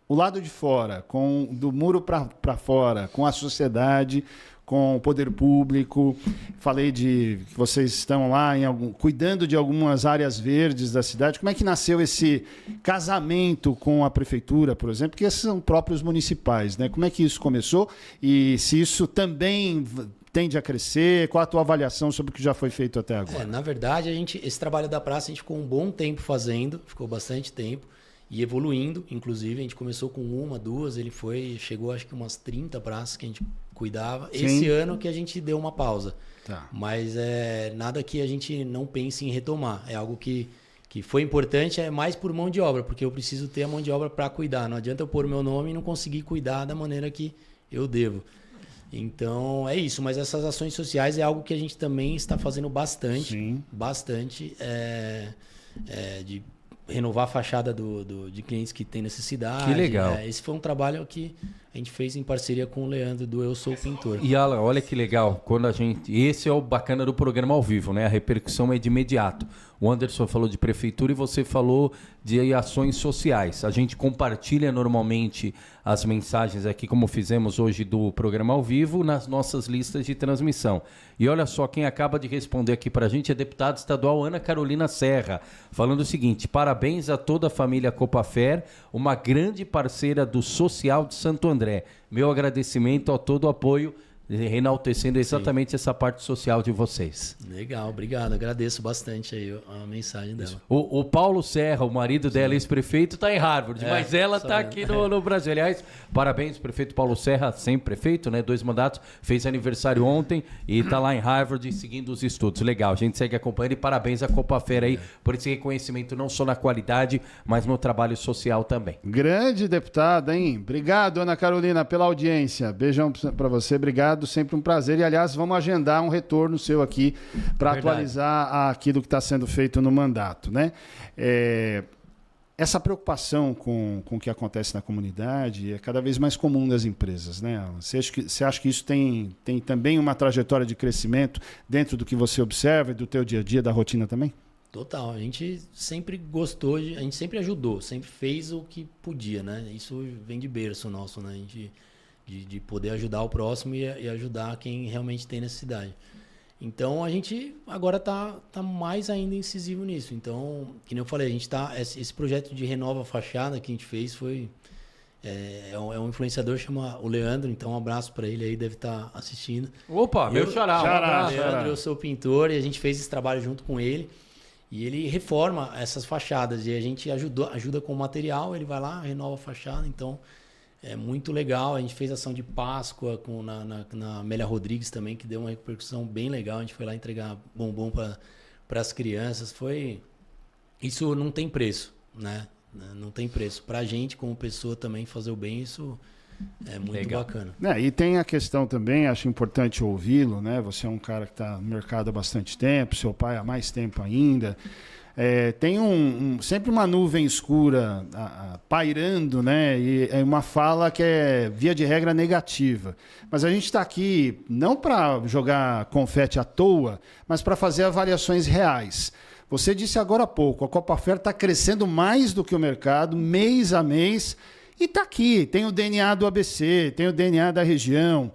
o lado de fora, do muro para fora, com a sociedade, com o poder público. Falei de que vocês estão lá cuidando de algumas áreas verdes da cidade. Como é que nasceu esse casamento com a prefeitura, por exemplo? Porque esses são próprios municipais, né? Como é que isso começou? E se isso também tende a crescer? Qual a tua avaliação sobre o que já foi feito até agora? Na verdade, esse trabalho da praça a gente ficou um bom tempo fazendo, ficou bastante tempo. E evoluindo, inclusive, a gente começou com 1, 2, chegou acho que umas 30 praças que a gente cuidava. Sim. Esse ano que a gente deu uma pausa. Tá. Mas nada que a gente não pense em retomar. É algo que foi importante, é mais por mão de obra, porque eu preciso ter a mão de obra para cuidar. Não adianta eu pôr o meu nome e não conseguir cuidar da maneira que eu devo. Então, é isso. Mas essas ações sociais é algo que a gente também está fazendo bastante. Sim. Bastante. De renovar a fachada de clientes que têm necessidade. Que legal. Esse foi um trabalho que a gente fez em parceria com o Leandro do Eu Sou Pintor. E Alan, olha que legal, esse é o bacana do programa ao vivo, né? A repercussão é de imediato. O Anderson falou de prefeitura e você falou de ações sociais. A gente compartilha normalmente as mensagens aqui, como fizemos hoje do programa ao vivo, nas nossas listas de transmissão. E olha só, quem acaba de responder aqui pra gente é a deputada estadual Ana Carolina Serra, falando o seguinte: parabéns a toda a família Copafer, uma grande parceira do Social de Santo André. Meu agradecimento a todo o apoio, enaltecendo exatamente essa parte social de vocês. Legal, obrigado. Agradeço bastante aí a mensagem dela. O Paulo Serra, o marido dela, ex-prefeito, está em Harvard, mas ela está aqui no Brasil. Aliás, parabéns, prefeito Paulo Serra, sempre prefeito, né? 2 mandatos, fez aniversário ontem e está lá em Harvard seguindo os estudos. Legal, a gente segue acompanhando e parabéns à Copafer aí por esse reconhecimento não só na qualidade, mas no trabalho social também. Grande deputada, hein? Obrigado, Ana Carolina, pela audiência. Beijão para você, obrigado. obrigado, sempre um prazer. E, aliás, vamos agendar um retorno seu aqui para atualizar aquilo que está sendo feito no mandato, né? Essa preocupação com o que acontece na comunidade é cada vez mais comum das empresas, né, Alan? Você acha que isso tem também uma trajetória de crescimento dentro do que você observa e do teu dia a dia, da rotina também? Total. A gente sempre gostou, a gente sempre ajudou, sempre fez o que podia, né? Isso vem de berço nosso, né? A gente, de poder ajudar o próximo e ajudar quem realmente tem necessidade. Então, a gente agora tá mais ainda incisivo nisso. Então, que nem eu falei, a gente esse projeto de Renova a Fachada que a gente fez foi... É um influenciador, chama o Leandro, então um abraço para ele aí, deve estar assistindo. Opa, meu xará. Um abraço. Leandro, eu sou pintor e a gente fez esse trabalho junto com ele. E ele reforma essas fachadas e a gente ajuda com o material, ele vai lá, renova a fachada, então... É muito legal, a gente fez ação de Páscoa na Amélia Rodrigues também, que deu uma repercussão bem legal. A gente foi lá entregar bombom para as crianças. Isso não tem preço, né? Não tem preço. Para a gente, como pessoa também, fazer o bem, isso é muito legal. Bacana. E tem a questão também, acho importante ouvi-lo, né? Você é um cara que está no mercado há bastante tempo, seu pai há mais tempo ainda. Tem sempre uma nuvem escura pairando, né? E é uma fala que é, via de regra, negativa. Mas a gente está aqui não para jogar confete à toa, mas para fazer avaliações reais. Você disse agora há pouco, a Copafer está crescendo mais do que o mercado, mês a mês, e está aqui. Tem o DNA do ABC, tem o DNA da região.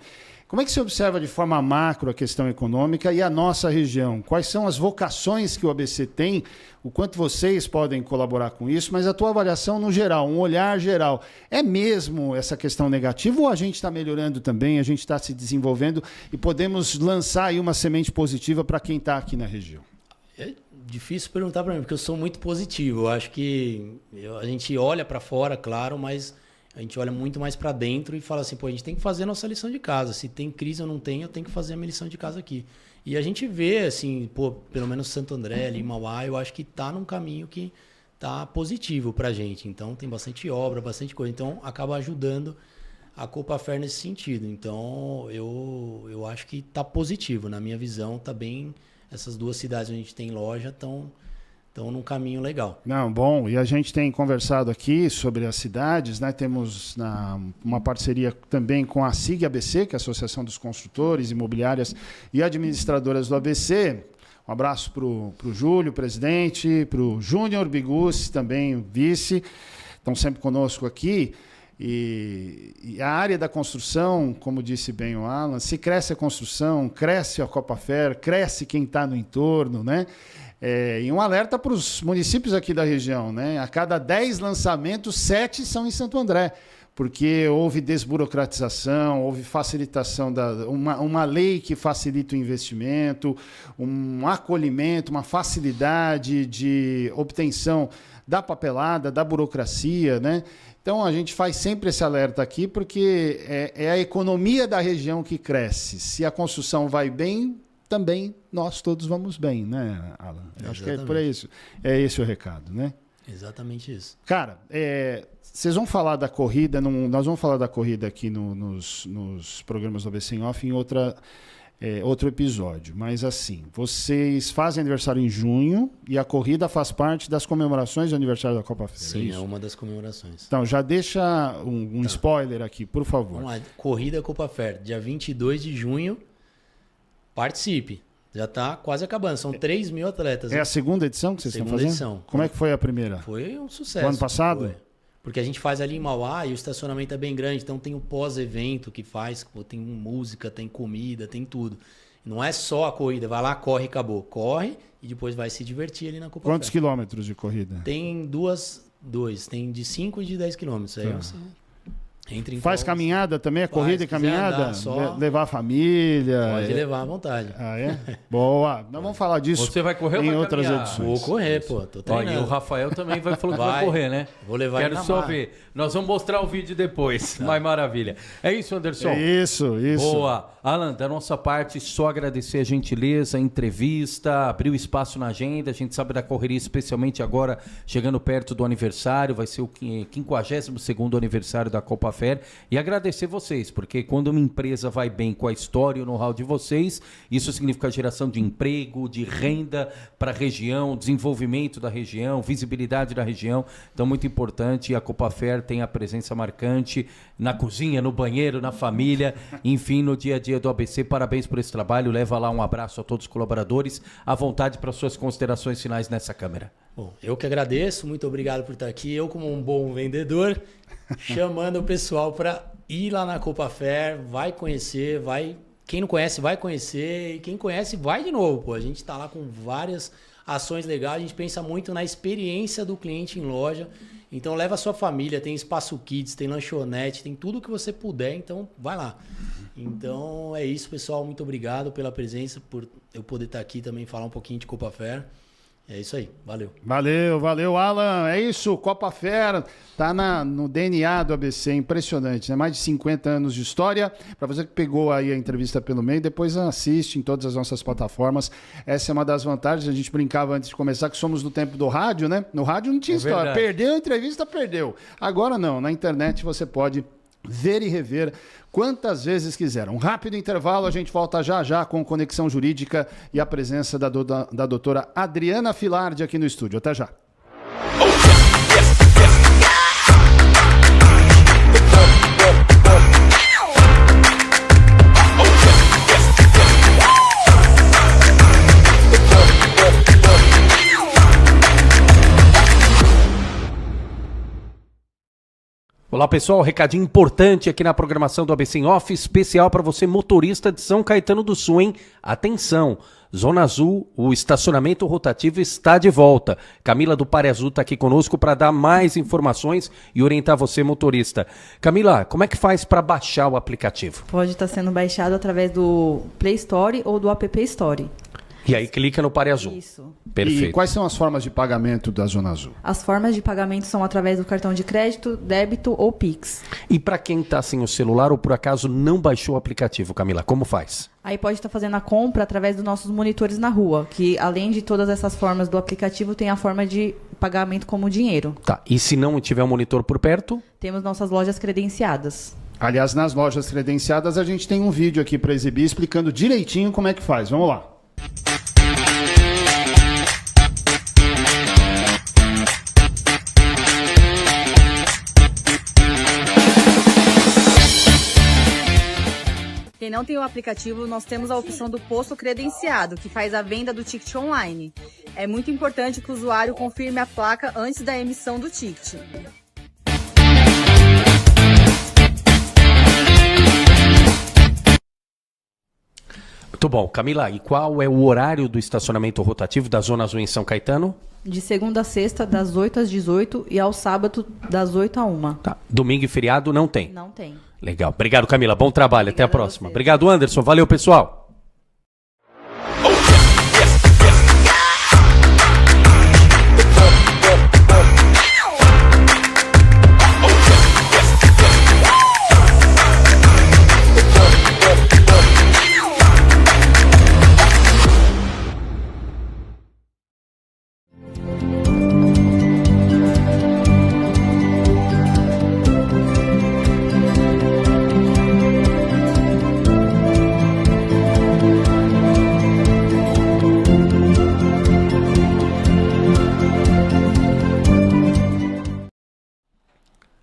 Como é que você observa de forma macro a questão econômica e a nossa região? Quais são as vocações que o ABC tem? O quanto vocês podem colaborar com isso? Mas a tua avaliação no geral, um olhar geral, é mesmo essa questão negativa ou a gente está melhorando também, a gente está se desenvolvendo e podemos lançar aí uma semente positiva para quem está aqui na região? É difícil perguntar para mim, porque eu sou muito positivo. Eu acho que a gente olha para fora, claro, mas... A gente olha muito mais para dentro e fala assim, a gente tem que fazer a nossa lição de casa. Se tem crise ou não tem, eu tenho que fazer a minha lição de casa aqui. E a gente vê, assim, pelo menos Santo André, ali, Mauá, eu acho que tá num caminho que tá positivo pra gente. Então, tem bastante obra, bastante coisa. Então, acaba ajudando a Copafer nesse sentido. Então, eu acho que tá positivo. Na minha visão, tá bem... Essas duas cidades onde a gente tem loja estão num caminho legal. Não, bom, e a gente tem conversado aqui sobre as cidades, né? Temos uma parceria também com a SIG ABC, que é a Associação dos Construtores, Imobiliárias e Administradoras do ABC. Um abraço para o Júlio, presidente, para o Júnior Bigucci, também vice, estão sempre conosco aqui. E a área da construção, como disse bem o Alan, se cresce a construção, cresce a Copafer, cresce quem está no entorno, né? E um alerta para os municípios aqui da região, né? A cada 10 lançamentos, 7 são em Santo André, porque houve desburocratização, houve facilitação, uma lei que facilita o investimento, um acolhimento, uma facilidade de obtenção da papelada, da burocracia, né? Então, a gente faz sempre esse alerta aqui, porque é a economia da região que cresce. Se a construção vai bem, também nós todos vamos bem, né, Alan? Acho que é por isso. É esse o recado, né? Exatamente isso. Cara, vocês vão falar da corrida, nós vamos falar da corrida aqui nos programas do ABC em Off em outro episódio. Mas assim, vocês fazem aniversário em junho e a corrida faz parte das comemorações do aniversário da Copafer. Sim, é uma das comemorações. Então, já deixa um spoiler aqui, por favor. Vamos lá, corrida Copafer, dia 22 de junho. Participe. Já está quase acabando. São 3 mil atletas. É a segunda edição que vocês estão fazendo? Segunda edição. Como é que foi a primeira? Foi um sucesso. O ano passado? Foi. Porque a gente faz ali em Mauá e o estacionamento é bem grande. Então tem o pós-evento que faz. Tem música, tem comida, tem tudo. Não é só a corrida. Vai lá, corre e acabou. Corre e depois vai se divertir ali na Copafer. Quantos quilômetros de corrida? Tem dois. Tem de 5 e de 10 quilômetros. Aí você... Faz caminhada também, a corrida e caminhada? Andar, só... Levar a família? Pode levar à vontade. Ah, é? Boa. Nós vamos falar disso. Você vai correr ou em vai outras caminhar? edições. Vou correr, pô. Tô treinando. E o Rafael também falou que vai correr, né? Vou levar Quero ele na só marra. ver. Nós vamos mostrar o vídeo depois. Tá. Mas maravilha. É isso, Anderson? Isso. Boa. Alan, da nossa parte, só agradecer a gentileza, a entrevista, abrir o espaço na agenda. A gente sabe da correria, especialmente agora, chegando perto do aniversário. Vai ser o 52º aniversário da Copafer. Fair e agradecer vocês, porque quando uma empresa vai bem com a história e o know-how de vocês, isso significa geração de emprego, de renda para a região, desenvolvimento da região, visibilidade da região. Então, muito importante, a Copa Fair tem a presença marcante na cozinha, no banheiro, na família, enfim, no dia a dia do ABC. Parabéns por esse trabalho, leva lá um abraço a todos os colaboradores, à vontade para suas considerações finais nessa câmera. Bom, eu que agradeço, muito obrigado por estar aqui. Eu, como um bom vendedor, chamando o pessoal para ir lá na Copa Fair, vai conhecer, quem não conhece vai conhecer, e quem conhece vai de novo. Pô. A gente está lá com várias ações legais, a gente pensa muito na experiência do cliente em loja. Então leva a sua família, tem espaço kids, tem lanchonete, tem tudo que você puder, então vai lá. Então é isso, pessoal, muito obrigado pela presença, por eu poder estar aqui também falar um pouquinho de Copa Fair. É isso aí, valeu. Valeu, Alan. É isso, Copa Fair tá no DNA do ABC, impressionante, né? Mais de 50 anos de história. Para você que pegou aí a entrevista pelo meio, depois assiste em todas as nossas plataformas. Essa é uma das vantagens, a gente brincava antes de começar que somos do tempo do rádio, né? No rádio não tinha história, verdade. perdeu a entrevista, perdeu. Agora não, na internet você pode ver e rever quantas vezes quiser. Um rápido intervalo, a gente volta já com Conexão Jurídica e a presença da doutora Adriana Filardi aqui no estúdio. Até já. Olá pessoal, recadinho importante aqui na programação do ABC em Off, especial para você motorista de São Caetano do Sul, hein? Atenção, Zona Azul, o estacionamento rotativo está de volta. Camila do Pare Azul está aqui conosco para dar mais informações e orientar você motorista. Camila, como é que faz para baixar o aplicativo? Pode estar sendo baixado através do Play Store ou do App Store. E aí clica no Pare Azul. Isso. Perfeito. E quais são as formas de pagamento da Zona Azul? As formas de pagamento são através do cartão de crédito, débito ou Pix. E para quem está sem o celular ou por acaso não baixou o aplicativo, Camila, como faz? Aí pode estar fazendo a compra através dos nossos monitores na rua, que além de todas essas formas do aplicativo, tem a forma de pagamento como dinheiro. Tá. E se não tiver um monitor por perto? Temos nossas lojas credenciadas. Aliás, nas lojas credenciadas a gente tem um vídeo aqui para exibir explicando direitinho como é que faz. Vamos lá. Quem não tem o aplicativo, nós temos a opção do posto credenciado, que faz a venda do ticket online. É muito importante que o usuário confirme a placa antes da emissão do ticket. Muito bom. Camila, e qual é o horário do estacionamento rotativo da Zona Azul em São Caetano? De segunda a sexta, das 8 às 18 e ao sábado, das 8 à 1. Tá. Domingo e feriado não tem? Não tem. Legal. Obrigado, Camila. Bom trabalho. Até a Obrigada a próxima. você. Obrigado, Anderson. Valeu, pessoal.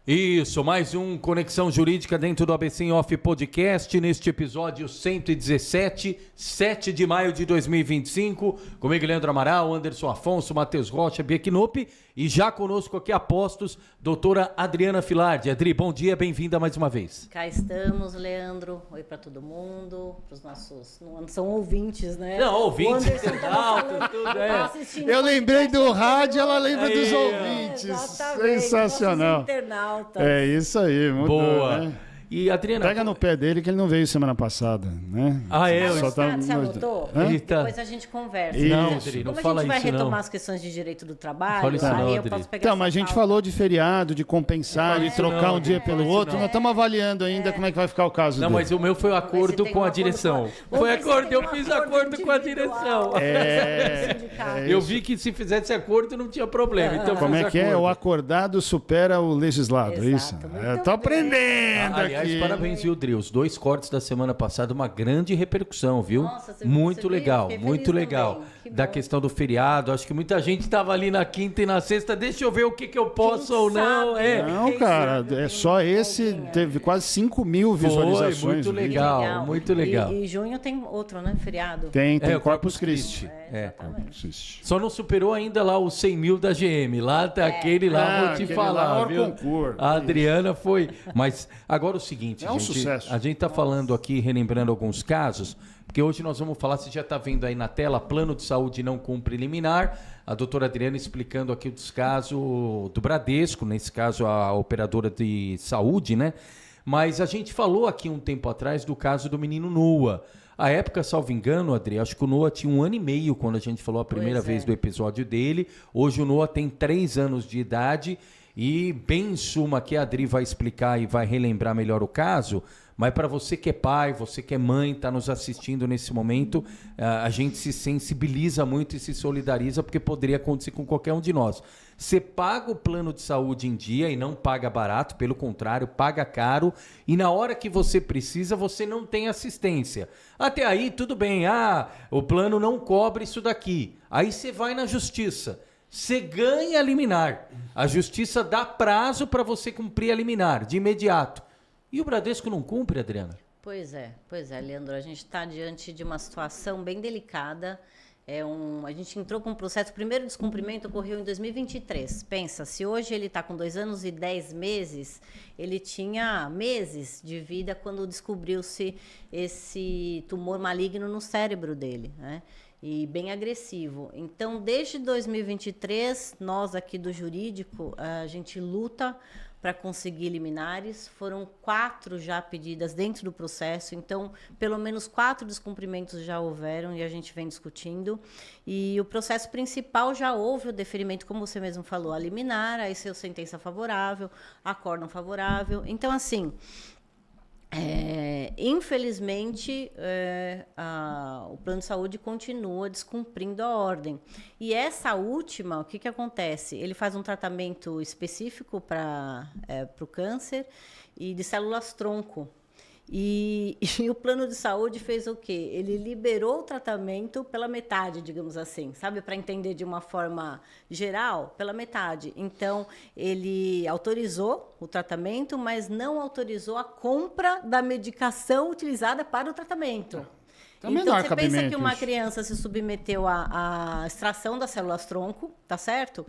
Isso, mais um Conexão Jurídica dentro do ABC em Off Podcast, neste episódio 117, 7 de maio de 2025, comigo Leandro Amaral, Anderson Afonso, Matheus Rocha, Bia Knopp e já conosco aqui a postos, doutora Adriana Filardi. Adri, bom dia, bem-vinda mais uma vez. Cá estamos, Leandro. Oi para todo mundo, para os nossos... Não são ouvintes, né? Não, ouvintes, O Anderson internautas, tudo é. tá assistindo Eu o lembrei do podcast rádio, ela lembra dos Aí, ó. ouvintes. Exatamente, Sensacional. nossos internautas. É isso aí, mudou, Boa. né? E, Adriana... Pega no pé dele que ele não veio semana passada, né? Você anotou? Depois a gente conversa. Não, Adri, não fala isso, Como a gente vai retomar não. as questões de direito do trabalho, Fala isso aí não, eu Adri. posso pegar Então, essa mas a gente pauta. falou de feriado, de compensar, de trocar um dia pelo outro. não. Nós estamos avaliando ainda como é que vai ficar o caso Não, dele. mas o meu foi o acordo tem com um a acordo direção. com a- Foi Vamos ver se acordo, tem eu um fiz acordo acordo com a individual. direção. Eu vi que se fizesse acordo não tinha problema. Então Como fiz é que é? acordo. O acordado supera o legislado, é isso? Exato, muito Eu tô aprendendo Aliás, aqui. parabéns, viu, Dri? Os 2 cortes da semana passada, uma grande repercussão, viu? Nossa, você muito viu? legal, Fiquei muito feliz legal. também. Que Da bom. questão do feriado, acho que muita gente estava ali na quinta e na sexta, deixa eu ver o que eu posso ou não. sabe, É. né? Não, Quem cara, sabe é tem só esse, folguinha. teve quase 5 mil visualizações. muito o vídeo. legal. muito legal. E junho tem outro, né? Feriado. Tem É, o Corpus Christi. É. Exatamente. Só não superou ainda lá os 100 mil da GM. Lá tá aquele lá, vou te aquele falar, lá, viu? Orconcourt. A Adriana foi. Mas agora o seguinte, É um gente, sucesso. a gente tá falando aqui, relembrando alguns casos, porque hoje nós vamos falar, você já tá vendo aí na tela, plano de saúde não cumpre liminar. A doutora Adriana explicando aqui o descaso do Bradesco, nesse caso a operadora de saúde, né? Mas a gente falou aqui um tempo atrás do caso do menino Noah. A época, salvo engano, Adri, acho que o Noah tinha 1 ano e meio quando a gente falou a primeira Pois vez é. do episódio dele. Hoje o Noah tem 3 anos de idade e, bem em suma, que a Adri vai explicar e vai relembrar melhor o caso. Mas para você que é pai, você que é mãe, está nos assistindo nesse momento, a gente se sensibiliza muito e se solidariza porque poderia acontecer com qualquer um de nós. Você paga o plano de saúde em dia e não paga barato, pelo contrário, paga caro e na hora que você precisa, você não tem assistência. Até aí, tudo bem, o plano não cobre isso daqui. Aí você vai na justiça. Você ganha a liminar. A justiça dá prazo para você cumprir a liminar, de imediato. E o Bradesco não cumpre, Adriana? Pois é, Leandro. A gente está diante de uma situação bem delicada. A gente entrou com um processo. O primeiro descumprimento ocorreu em 2023. Pensa, se hoje ele está com 2 anos e 10 meses, ele tinha meses de vida quando descobriu-se esse tumor maligno no cérebro dele, né? E bem agressivo. Então, desde 2023, nós aqui do jurídico, a gente luta para conseguir liminares. Foram 4 já pedidas dentro do processo, então pelo menos 4 descumprimentos já houveram e a gente vem discutindo. E o processo principal já houve o deferimento, como você mesmo falou, a liminar, aí seu sentença favorável, acórdão favorável. Então, assim, infelizmente, o plano de saúde continua descumprindo a ordem. E essa última, o que acontece? Ele faz um tratamento específico para o câncer e de células-tronco. E o plano de saúde fez o quê? Ele liberou o tratamento pela metade, digamos assim, sabe? Para entender de uma forma geral, pela metade. Então, ele autorizou o tratamento, mas não autorizou a compra da medicação utilizada para o tratamento. Também Então, não há você pensa cabimento que uma isso. criança se submeteu à extração das células-tronco, tá certo?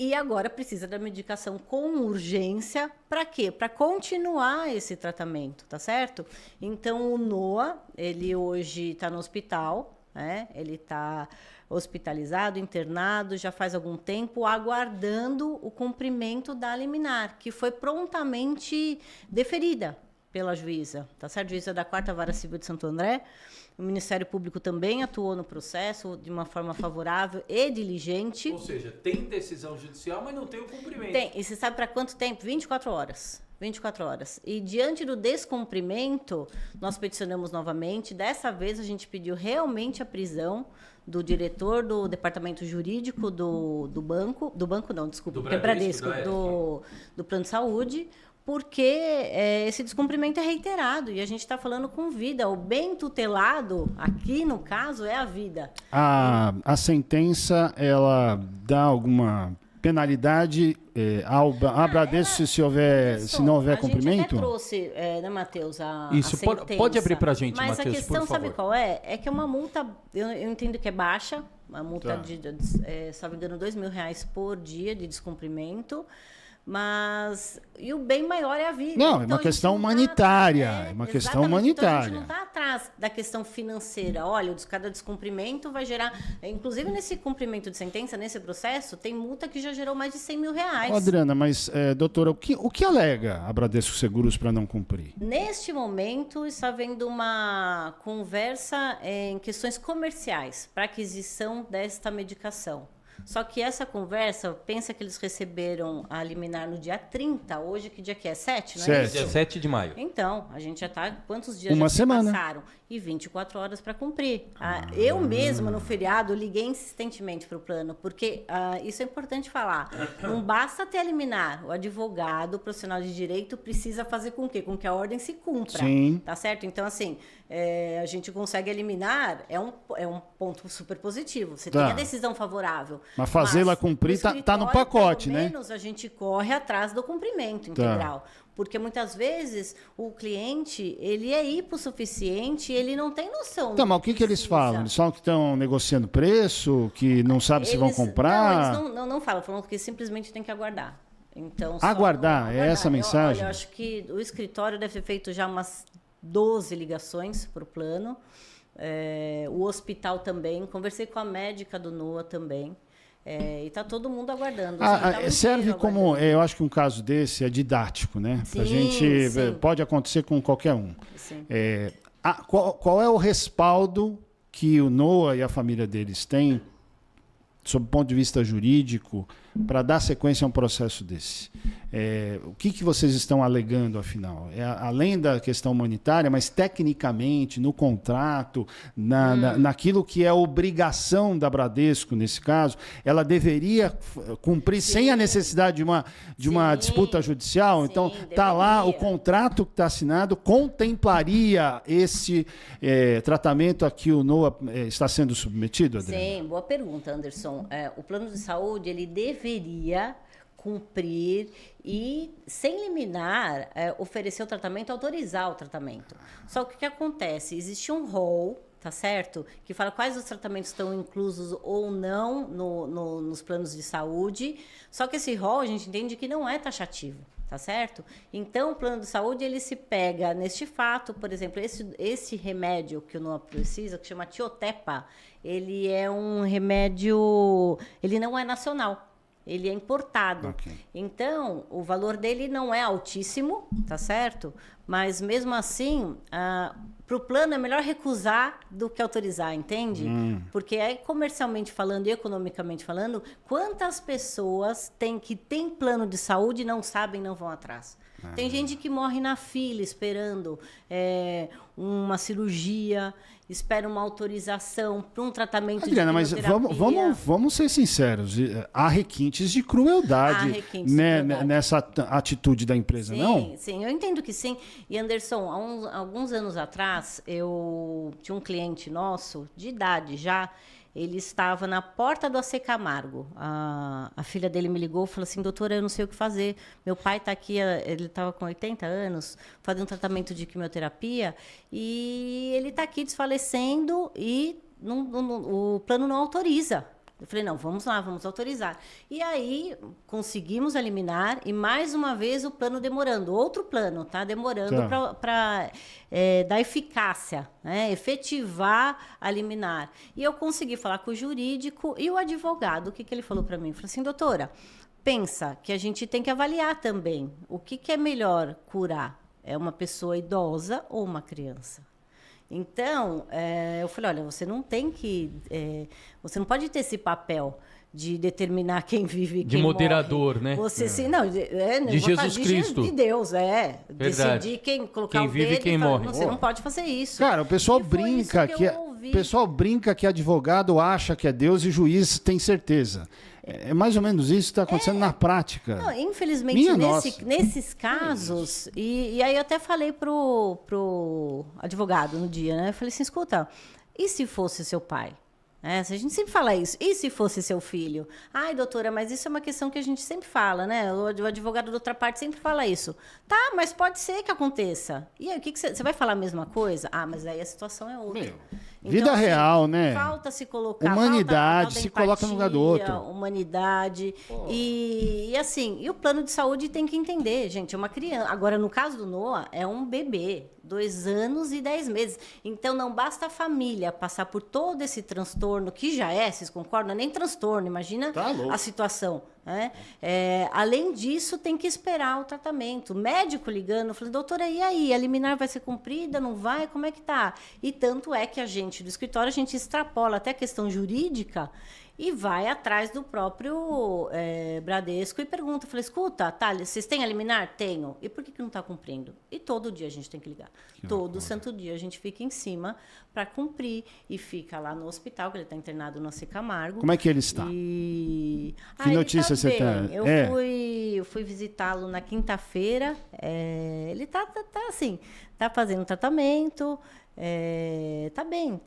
E agora precisa da medicação com urgência. Para quê? Para continuar esse tratamento, tá certo? Então, o Noah, ele hoje está no hospital, né? Ele está hospitalizado, internado, já faz algum tempo, aguardando o cumprimento da liminar, que foi prontamente deferida pela juíza, tá certo? Juíza da 4ª Vara Civil de Santo André. O Ministério Público também atuou no processo de uma forma favorável e diligente. Ou seja, tem decisão judicial, mas não tem o cumprimento. Tem. E você sabe para quanto tempo? 24 horas. 24 horas. E diante do descumprimento, nós peticionamos novamente. Dessa vez, a gente pediu realmente a prisão do diretor do departamento jurídico do banco. Do banco não, desculpa. Do porque é Bradesco, Bradesco, do plano de saúde. Porque esse descumprimento é reiterado e a gente está falando com vida. O bem tutelado, aqui no caso, é a vida. A sentença, ela dá alguma penalidade ao Bradesco se não houver cumprimento? A gente até trouxe, né, Matheus, a Isso, sentença. pode abrir pra gente, Mas Matheus, a questão, por favor. sabe qual é? É que é uma multa, eu entendo que é baixa, uma multa Tá. salvo engano, R$2.000 por dia de descumprimento. E o bem maior é a vida. Não, então, é uma a questão gente não humanitária. tá, É uma questão exatamente. Então, a humanitária. gente não está atrás da questão financeira. Olha, cada descumprimento vai gerar... Inclusive, nesse cumprimento de sentença, nesse processo, tem multa que já gerou mais de 100 mil reais. Ô, Adriana, mas, doutora, o que alega a Bradesco Seguros para não cumprir? Neste momento, está havendo uma conversa em questões comerciais para aquisição desta medicação. Só que essa conversa, pensa que eles receberam a liminar no dia 30, hoje que dia que é? 7, não é isso? Dia 7 de maio. Então, a gente já está... Quantos dias Uma já semana. passaram? E 24 horas para cumprir. Eu mesma, no feriado, liguei insistentemente para o plano, porque isso é importante falar. Não basta ter a liminar. O advogado, o profissional de direito, precisa fazer com quê? Com que a ordem se cumpra. Sim. Tá certo? Então, assim, a gente consegue eliminar, é um ponto super positivo. Você tem a decisão favorável. Mas fazê-la cumprir tá no pacote, pelo né? menos a gente corre atrás do cumprimento integral. Porque muitas vezes o cliente, ele é hipossuficiente, ele não tem noção. Então, mas o que eles falam? Eles falam que estão negociando preço, que não sabem se vão comprar? Não, eles não falam que simplesmente tem que aguardar. Então, Aguardar, é essa a mensagem? Olha, eu acho que o escritório deve ter feito já umas 12 ligações para o plano. O hospital também. Conversei com a médica do NOA também. E está todo mundo aguardando. Serve como, eu acho que um caso desse é didático, né? Sim, a gente sim. pode acontecer com qualquer um. Sim. Qual é o respaldo que o NOA e a família deles têm, sob o ponto de vista jurídico, para dar sequência a um processo desse? O que vocês estão alegando, afinal? Além da questão humanitária, mas tecnicamente, no contrato, naquilo que é obrigação da Bradesco, nesse caso, ela deveria cumprir sem a necessidade de uma disputa judicial? Então, está lá, o contrato que está assinado contemplaria esse tratamento a que o NOA está sendo submetido, Adriana? Sim, boa pergunta, Anderson. O plano de saúde, ele deveria cumprir e, sem liminar, oferecer o tratamento, autorizar o tratamento. Só que o que acontece? Existe um rol, tá certo? Que fala quais os tratamentos estão inclusos ou não nos planos de saúde. Só que esse rol a gente entende que não é taxativo. Tá certo? Então, o plano de saúde, ele se pega neste fato, por exemplo, esse remédio que o NOA precisa, que chama Tiotepa, ele é um remédio, ele não é nacional. Ele é importado. Okay. Então, o valor dele não é altíssimo, tá certo? Mas, mesmo assim, para o plano é melhor recusar do que autorizar, entende? Porque aí, comercialmente falando e economicamente falando, quantas pessoas têm plano de saúde e não sabem, não vão atrás? Tem gente que morre na fila esperando uma cirurgia, espera uma autorização para um tratamento de quimioterapia. Mas vamos ser sinceros. Há requintes de crueldade nessa atitude da empresa, sim, não? Sim, eu entendo que sim. E, Anderson, há alguns anos atrás, eu tinha um cliente nosso, de idade já, ele estava na porta do AC Camargo. A filha dele me ligou e falou assim, doutora, eu não sei o que fazer. Meu pai está aqui, ele estava com 80 anos, fazendo um tratamento de quimioterapia, e ele está aqui desfalecendo e o plano não autoriza. Eu falei, não, vamos lá, vamos autorizar. E aí, conseguimos eliminar e, mais uma vez, o plano demorando. Outro plano, tá? Demorando para dar eficácia, né? Efetivar a liminar. E eu consegui falar com o jurídico e o advogado. O que ele falou para mim? Ele falou assim, doutora, pensa que a gente tem que avaliar também o que é melhor curar. É uma pessoa idosa ou uma criança? Então, eu falei, olha, você não tem que... você não pode ter esse papel de determinar quem vive e quem morre. De moderador, né? Você sim, não... de Jesus Cristo. De Deus, Verdade. Decidir colocar quem o vive dedo e quem falar, morre. Você não pode fazer isso. Cara, o pessoal brinca que advogado acha que é Deus e juiz tem certeza. É mais ou menos isso que está acontecendo na prática. Não, infelizmente, nesses casos... E aí eu até falei pro advogado no dia, né? Eu falei assim, escuta, e se fosse seu pai? A gente sempre fala isso. E se fosse seu filho? Ai, doutora, mas isso é uma questão que a gente sempre fala, né? O advogado da outra parte sempre fala isso. Tá, mas pode ser que aconteça. E aí, o que você vai falar a mesma coisa? Ah, mas aí a situação é outra. Vida real, né? Falta se colocar... Humanidade, falta se coloca no lugar do outro. Humanidade. E assim, e o plano de saúde tem que entender, gente, é uma criança. Agora, no caso do Noah, é um bebê, 2 anos e 10 meses. Então, não basta a família passar por todo esse transtorno, que já é, vocês concordam? Não é nem transtorno, imagina a situação. Né? Além disso, tem que esperar o tratamento. O médico ligando, falando, doutora, e aí? A liminar vai ser cumprida? Não vai? Como é que tá? E tanto é que a gente, do escritório, a gente extrapola até a questão jurídica e vai atrás do próprio Bradesco e pergunta, falei, escuta, Thalia, vocês têm a liminar? Tenho. E por que não está cumprindo? E todo dia a gente tem que ligar. Todo santo dia a gente fica em cima para cumprir e fica lá no hospital, que ele está internado no Camargo. Como é que ele está? Que notícia você tem? Eu fui visitá-lo na quinta-feira. Ele tá assim, tá fazendo tratamento. Tá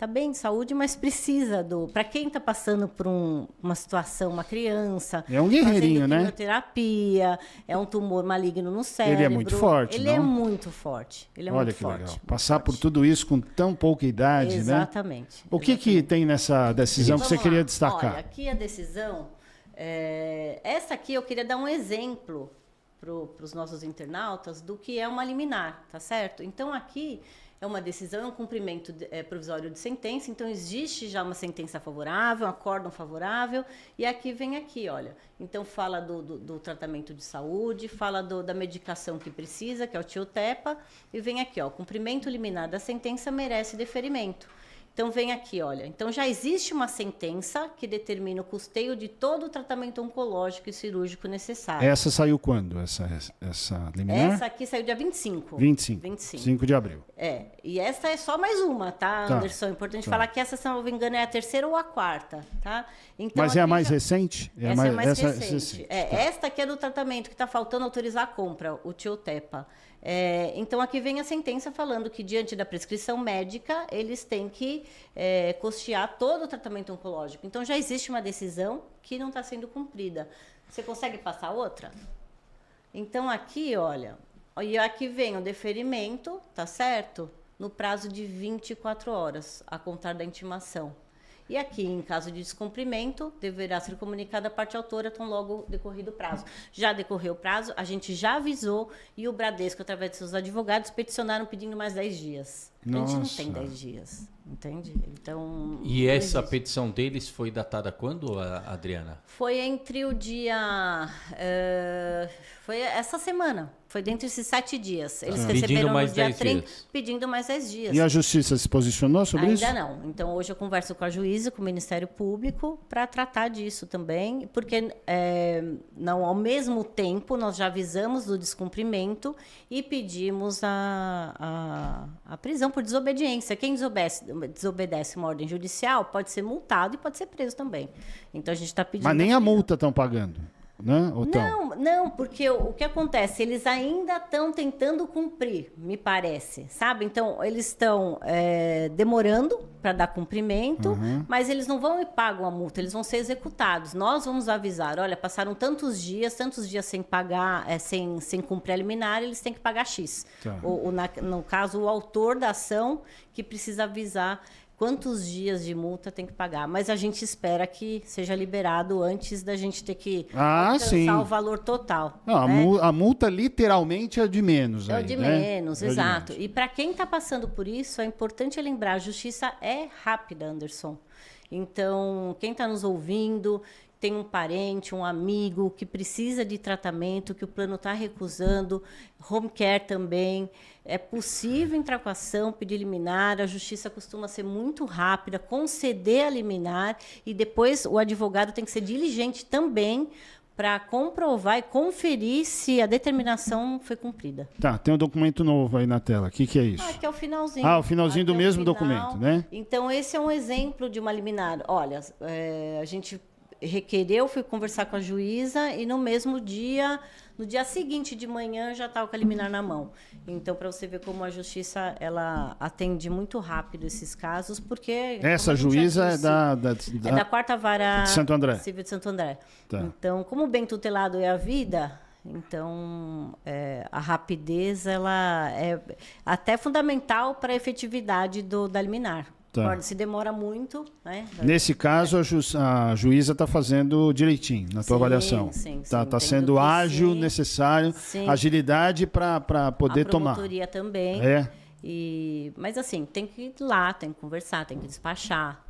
bem de saúde, mas precisa para quem está passando por uma situação, uma criança. É um guerreirinho, né? Quimioterapia, é um tumor maligno no cérebro. Ele é muito forte, Ele é muito forte. Olha que legal. Passar por tudo isso com tão pouca idade, Exatamente. né? O que tem nessa decisão que você queria destacar? Olha, aqui a decisão, essa aqui eu queria dar um exemplo para os nossos internautas do que é uma liminar, tá certo? Então aqui é uma decisão, é um cumprimento provisório de sentença, então existe já uma sentença favorável, um acórdão favorável, e aqui vem olha, então fala do tratamento de saúde, fala da medicação que precisa, que é o Tiotepa, e vem aqui, ó, cumprimento liminar da sentença merece deferimento. Então, vem aqui, olha. Então, já existe uma sentença que determina o custeio de todo o tratamento oncológico e cirúrgico necessário. Essa saiu quando, essa liminar? Essa aqui saiu dia 25. 5 de abril. E essa é só mais uma, tá, Anderson? É importante falar que essa, se não me engano, é a 3ª ou a 4ª, tá? Então, mas é a mais recente? Essa é a mais recente. Esta aqui é do tratamento que está faltando autorizar a compra, o Tiotepa. Então, aqui vem a sentença falando que, diante da prescrição médica, eles têm que custear todo o tratamento oncológico. Então, já existe uma decisão que não está sendo cumprida. Você consegue passar outra? Então, aqui, olha, e aqui vem o deferimento, tá certo? No prazo de 24 horas, a contar da intimação. E aqui, em caso de descumprimento, deverá ser comunicada a parte autora tão logo decorrido o prazo. Já decorreu o prazo, a gente já avisou e o Bradesco, através de seus advogados, peticionaram pedindo mais 10 dias. Nossa. A gente não tem 10 dias, entende? Então, e essa petição deles foi datada quando, Adriana? Foi entre o dia... foi essa semana. Foi dentro desses 7 dias. Eles receberam no dia 30, pedindo mais 10 dias. E a Justiça se posicionou sobre isso? Ainda não. Então, hoje eu converso com a juíza, com o Ministério Público, para tratar disso também, porque não, ao mesmo tempo nós já avisamos do descumprimento e pedimos a prisão por desobediência. Quem desobedece uma ordem judicial pode ser multado e pode ser preso também. Então, a gente está pedindo... Mas nem a multa estão pagando. Né? Não, porque o que acontece? Eles ainda estão tentando cumprir, me parece, sabe? Então, eles estão demorando para dar cumprimento, mas eles não vão e pagam a multa, eles vão ser executados. Nós vamos avisar, olha, passaram tantos dias sem pagar, sem cumprir a liminar, eles têm que pagar X. Tá. No caso, o autor da ação que precisa avisar quantos dias de multa tem que pagar. Mas a gente espera que seja liberado antes da gente ter que alcançar o valor total. Não, né? A multa literalmente é de menos. É o de menos, exato. E para quem está passando por isso, é importante lembrar, a justiça é rápida, Anderson. Então, quem está nos ouvindo, tem um parente, um amigo que precisa de tratamento, que o plano está recusando, home care também, é possível entrar com a ação, pedir liminar, a justiça costuma ser muito rápida, conceder a liminar e depois o advogado tem que ser diligente também para comprovar e conferir se a determinação foi cumprida. Tá, tem um documento novo aí na tela. O que é isso? Aqui é o finalzinho. O finalzinho do mesmo documento, né? Então, esse é um exemplo de uma liminar. Olha, a gente requereu, fui conversar com a juíza e no mesmo dia, no dia seguinte de manhã, já estava com a liminar na mão. Então, para você ver como a justiça ela atende muito rápido esses casos, porque... Essa juíza disse, é da 4ª Vara de Santo André. Civil de Santo André. Tá. Então, como o bem tutelado é a vida, então a rapidez ela é até fundamental para a efetividade da liminar. Tá. Se demora muito, né? Nesse caso, a juíza está fazendo direitinho na tua avaliação. Sim, Tá sendo ágil, necessário, agilidade para poder tomar. A promotoria também. Mas assim, tem que ir lá, tem que conversar, tem que despachar,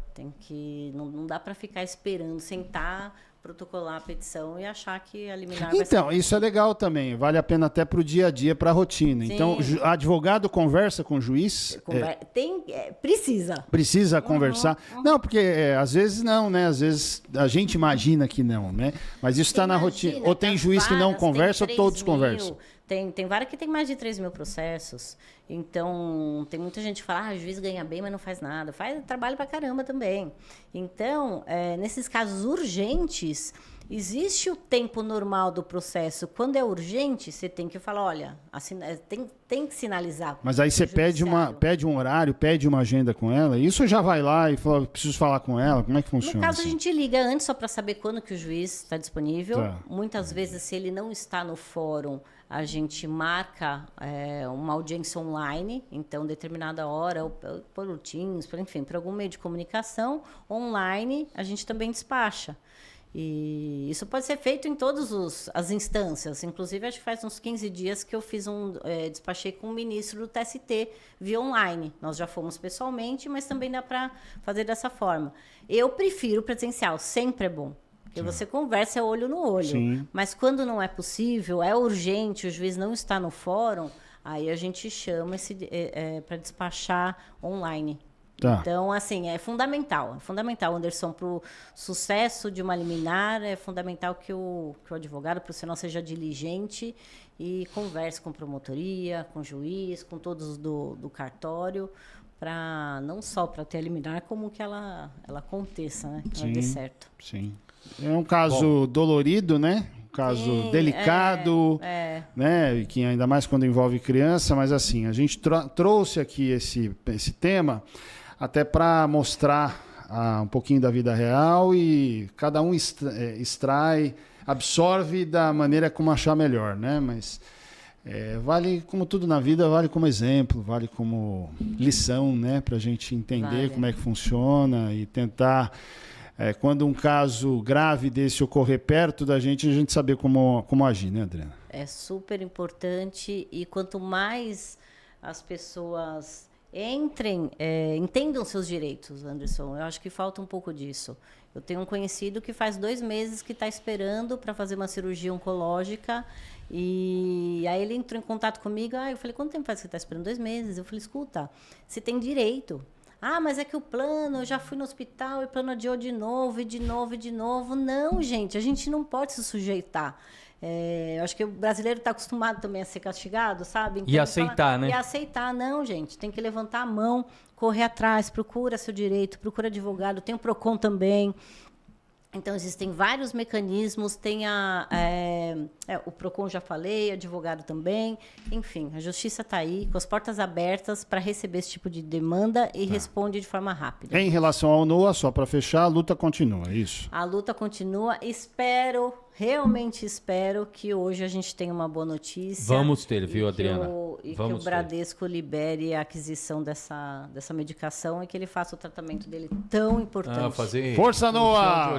não dá para ficar esperando, sentar, protocolar a petição e achar que a liminar vai ser... Então, isso é legal também. Vale a pena até para o dia a dia, para a rotina. Sim. Então, advogado conversa com o juiz? Precisa. Precisa conversar? Não, porque às vezes não, né? Às vezes a gente imagina que não, né? Mas isso está na rotina. Ou tem juiz que não conversa ou todos conversam? Tem várias que tem mais de 3 mil processos. Então, tem muita gente que fala, o juiz ganha bem, mas não faz nada. Faz trabalho pra caramba também. Então, nesses casos urgentes, existe o tempo normal do processo. Quando é urgente, você tem que falar, olha, tem que sinalizar. Mas aí você pede um horário, pede uma agenda com ela, e isso já vai lá e fala, preciso falar com ela, como é que funciona? No caso, a gente liga antes só para saber quando que o juiz está disponível. Muitas vezes, se ele não está no fórum, a gente marca uma audiência online, então, determinada hora, ou por Teams, enfim, por algum meio de comunicação online, a gente também despacha. E isso pode ser feito em todas as instâncias. Inclusive, acho que faz uns 15 dias que eu fiz despachei com o ministro do TST via online. Nós já fomos pessoalmente, mas também dá para fazer dessa forma. Eu prefiro presencial, sempre é bom. Porque você conversa olho no olho. Sim. Mas quando não é possível, é urgente, o juiz não está no fórum, aí a gente chama para despachar online. Tá. Então, assim, é fundamental, Anderson, para o sucesso de uma liminar, é fundamental que o advogado profissional seja diligente e converse com promotoria, com juiz, com todos do cartório, não só para ter a liminar, como que ela aconteça, né? Que ela dê certo. Sim. É um caso dolorido, né? Um caso delicado, né? E que ainda mais quando envolve criança, mas assim, a gente trouxe aqui esse tema até para mostrar um pouquinho da vida real e cada um extrai, absorve da maneira como achar melhor, né? Mas vale, como tudo na vida, vale como exemplo, vale como lição, né? Para a gente entender como é que funciona e tentar, quando um caso grave desse ocorrer perto da gente, a gente saber como agir, né, Adriana? É super importante e quanto mais as pessoas entendam seus direitos, Anderson. Eu acho que falta um pouco disso. Eu tenho um conhecido que faz 2 meses que está esperando para fazer uma cirurgia oncológica e aí ele entrou em contato comigo. Eu falei, quanto tempo faz que você está esperando? 2 meses. Eu falei, escuta, você tem direito. Mas é que o plano, eu já fui no hospital e o plano adiou de novo, e de novo, e de novo. Não, gente, a gente não pode se sujeitar. Eu acho que o brasileiro está acostumado também a ser castigado, sabe? Então, e aceitar, né? E aceitar, não, gente. Tem que levantar a mão, correr atrás, procura seu direito, procura advogado. Tem o PROCON também. Então, existem vários mecanismos. Tem o PROCON, já falei, advogado também. Enfim, a justiça está aí, com as portas abertas para receber esse tipo de demanda e responde de forma rápida. Em relação ao NOA, só para fechar, a luta continua, é isso? A luta continua. Realmente espero que hoje a gente tenha uma boa notícia. Vamos ter, viu, Adriana? Que o Bradesco libere a aquisição dessa medicação e que ele faça o tratamento dele tão importante. Força, Noah!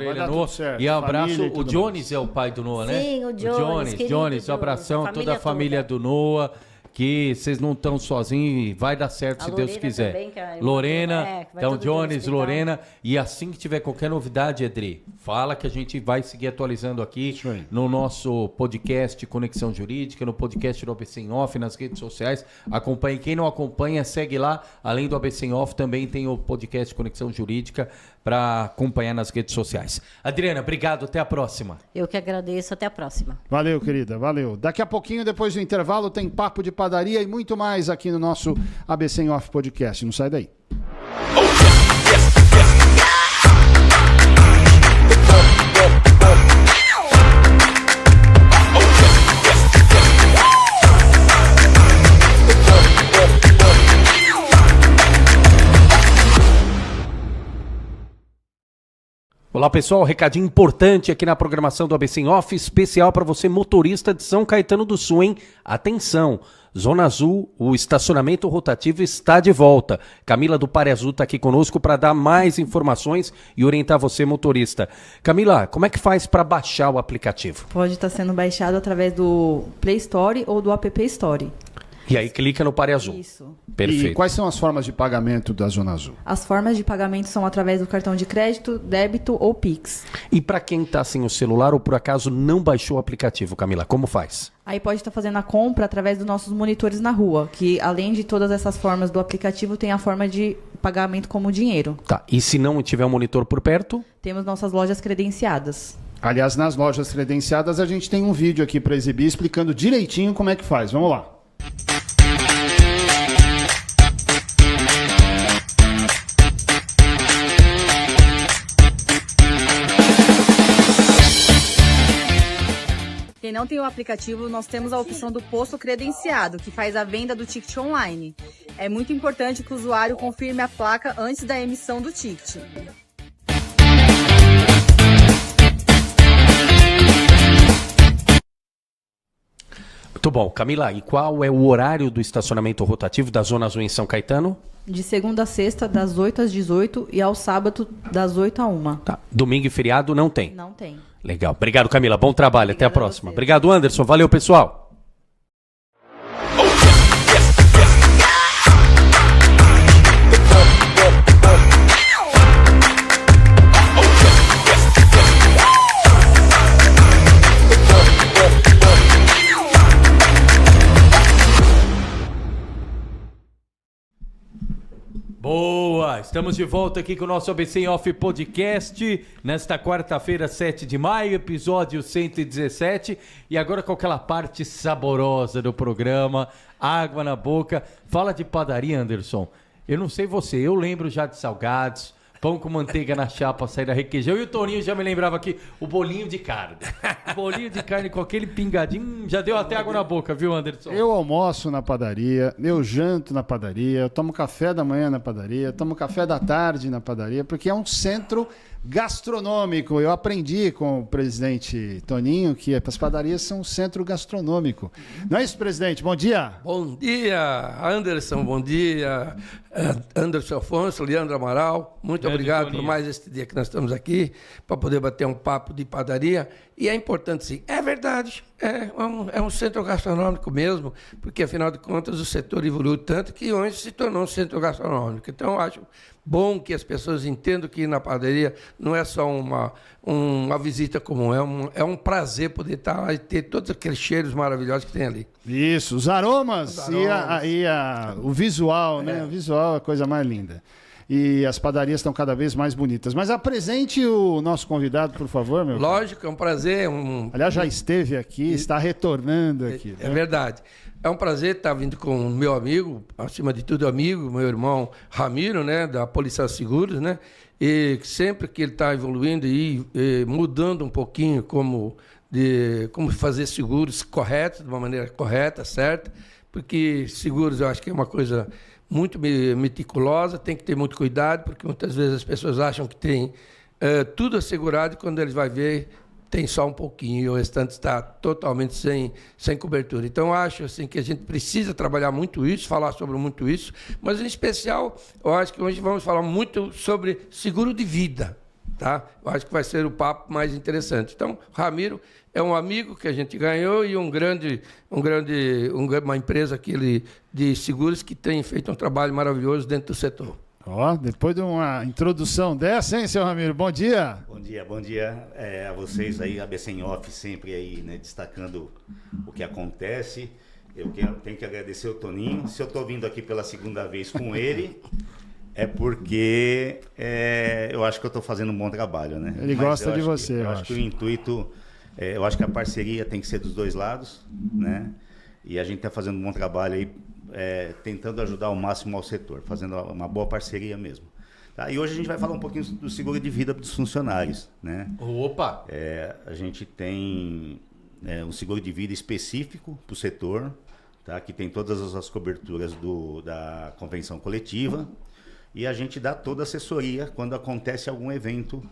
E abraço. O Jones é o pai do Noah, né? Sim, o Jones. Jones, um abração a toda a família do Noah. Que vocês não estão sozinhos e vai dar certo se Deus quiser. Também, Lorena, então Jones, Lorena. E assim que tiver qualquer novidade, Edri, fala que a gente vai seguir atualizando aqui no nosso podcast Conexão Jurídica, no podcast do ABC em Off, nas redes sociais. Acompanhe. Quem não acompanha, segue lá. Além do ABC em Off, também tem o podcast Conexão Jurídica para acompanhar nas redes sociais. Adriana, obrigado. Até a próxima. Eu que agradeço. Até a próxima. Valeu, querida. Valeu. Daqui a pouquinho, depois do intervalo, tem Papo de Padaria e muito mais aqui no nosso ABC em Off Podcast. Não sai daí. Olá, Olá pessoal, recadinho importante aqui na programação do ABC em Off, especial para você motorista de São Caetano do Sul, hein? Atenção, Zona Azul, o estacionamento rotativo está de volta. Camila do Pare Azul está aqui conosco para dar mais informações e orientar você motorista. Camila, como é que faz para baixar o aplicativo? Pode estar sendo baixado através do Play Store ou do App Store. E aí clica no Pare Azul. Isso. Perfeito. E quais são as formas de pagamento da Zona Azul? As formas de pagamento são através do cartão de crédito, débito ou Pix. E para quem está sem o celular ou por acaso não baixou o aplicativo, Camila, como faz? Aí pode estar fazendo a compra através dos nossos monitores na rua, que além de todas essas formas do aplicativo, tem a forma de pagamento como dinheiro. Tá. E se não tiver um monitor por perto? Temos nossas lojas credenciadas. Aliás, nas lojas credenciadas a gente tem um vídeo aqui para exibir explicando direitinho como é que faz. Vamos lá. Quem não tem o aplicativo, nós temos a opção do posto credenciado, que faz a venda do ticket online. É muito importante que o usuário confirme a placa antes da emissão do ticket. Muito bom. Camila, e qual é o horário do estacionamento rotativo da Zona Azul em São Caetano? De segunda a sexta, das 8 às 18 e ao sábado, das 8 à 1. Tá. Domingo e feriado não tem? Não tem. Legal. Obrigado, Camila. Bom trabalho. Até a Obrigada a próxima. você. Obrigado, Anderson. Valeu, pessoal. Boa! Estamos de volta aqui com o nosso ABC em Off Podcast, nesta quarta-feira, 7 de maio, episódio 117. E agora com aquela parte saborosa do programa, água na boca. Fala de padaria, Anderson. Eu não sei você, eu lembro já de salgados, pão com manteiga na chapa, sair da requeijão. E o Toninho já me lembrava aqui, o bolinho de carne. O bolinho de carne com aquele pingadinho, já deu até água na boca, viu, Anderson? Eu almoço na padaria, eu janto na padaria, eu tomo café da manhã na padaria, tomo café da tarde na padaria, porque é um centro gastronômico. Eu aprendi com o presidente Toninho que as padarias são um centro gastronômico. Não é isso, presidente? Bom dia. Bom dia, Anderson, bom dia, Anderson Afonso, Leandro Amaral, muito obrigado por mais este dia que nós estamos aqui, para poder bater um papo de padaria, e é importante sim, é verdade, é um centro gastronômico mesmo, porque afinal de contas o setor evoluiu tanto que hoje se tornou um centro gastronômico, então eu acho bom que as pessoas entendam que ir na padaria não é só uma visita comum, é um prazer poder estar lá e ter todos aqueles cheiros maravilhosos que tem ali. Isso, os aromas, e o visual, né? O visual é a coisa mais linda. E as padarias estão cada vez mais bonitas. Mas apresente o nosso convidado, por favor, meu. Lógico, é um prazer. Aliás, já esteve aqui, está retornando aqui. É verdade. É um prazer estar vindo com o meu amigo, acima de tudo amigo, meu irmão Ramiro, né, da Policial Seguros, né? E sempre que ele está evoluindo e mudando um pouquinho como fazer seguros corretos, de uma maneira correta, certa, porque seguros eu acho que é uma coisa muito meticulosa, tem que ter muito cuidado, porque muitas vezes as pessoas acham que tem tudo assegurado e quando eles vão ver, tem só um pouquinho e o restante está totalmente sem cobertura. Então, eu acho assim, que a gente precisa trabalhar muito isso, falar sobre muito isso, mas, em especial, eu acho que hoje vamos falar muito sobre seguro de vida. Tá? Eu acho que vai ser o papo mais interessante. Então, Ramiro é um amigo que a gente ganhou e uma empresa aqui de seguros que tem feito um trabalho maravilhoso dentro do setor. Depois de uma introdução dessa, hein, seu Ramiro? Bom dia. Bom dia a vocês aí, ABC em Off, sempre aí, né, destacando o que acontece. Eu tenho que agradecer o Toninho. Se eu estou vindo aqui pela segunda vez com ele, é porque eu acho que eu estou fazendo um bom trabalho, né? Ele gosta de você, eu acho que o intuito, eu acho que a parceria tem que ser dos dois lados, né? E a gente está fazendo um bom trabalho aí, tentando ajudar ao máximo ao setor, fazendo uma boa parceria mesmo. Tá? E hoje a gente vai falar um pouquinho do seguro de vida dos funcionários, né? Opa! A gente tem um seguro de vida específico para o setor, tá? Que tem todas as coberturas da convenção coletiva, e a gente dá toda a assessoria quando acontece algum evento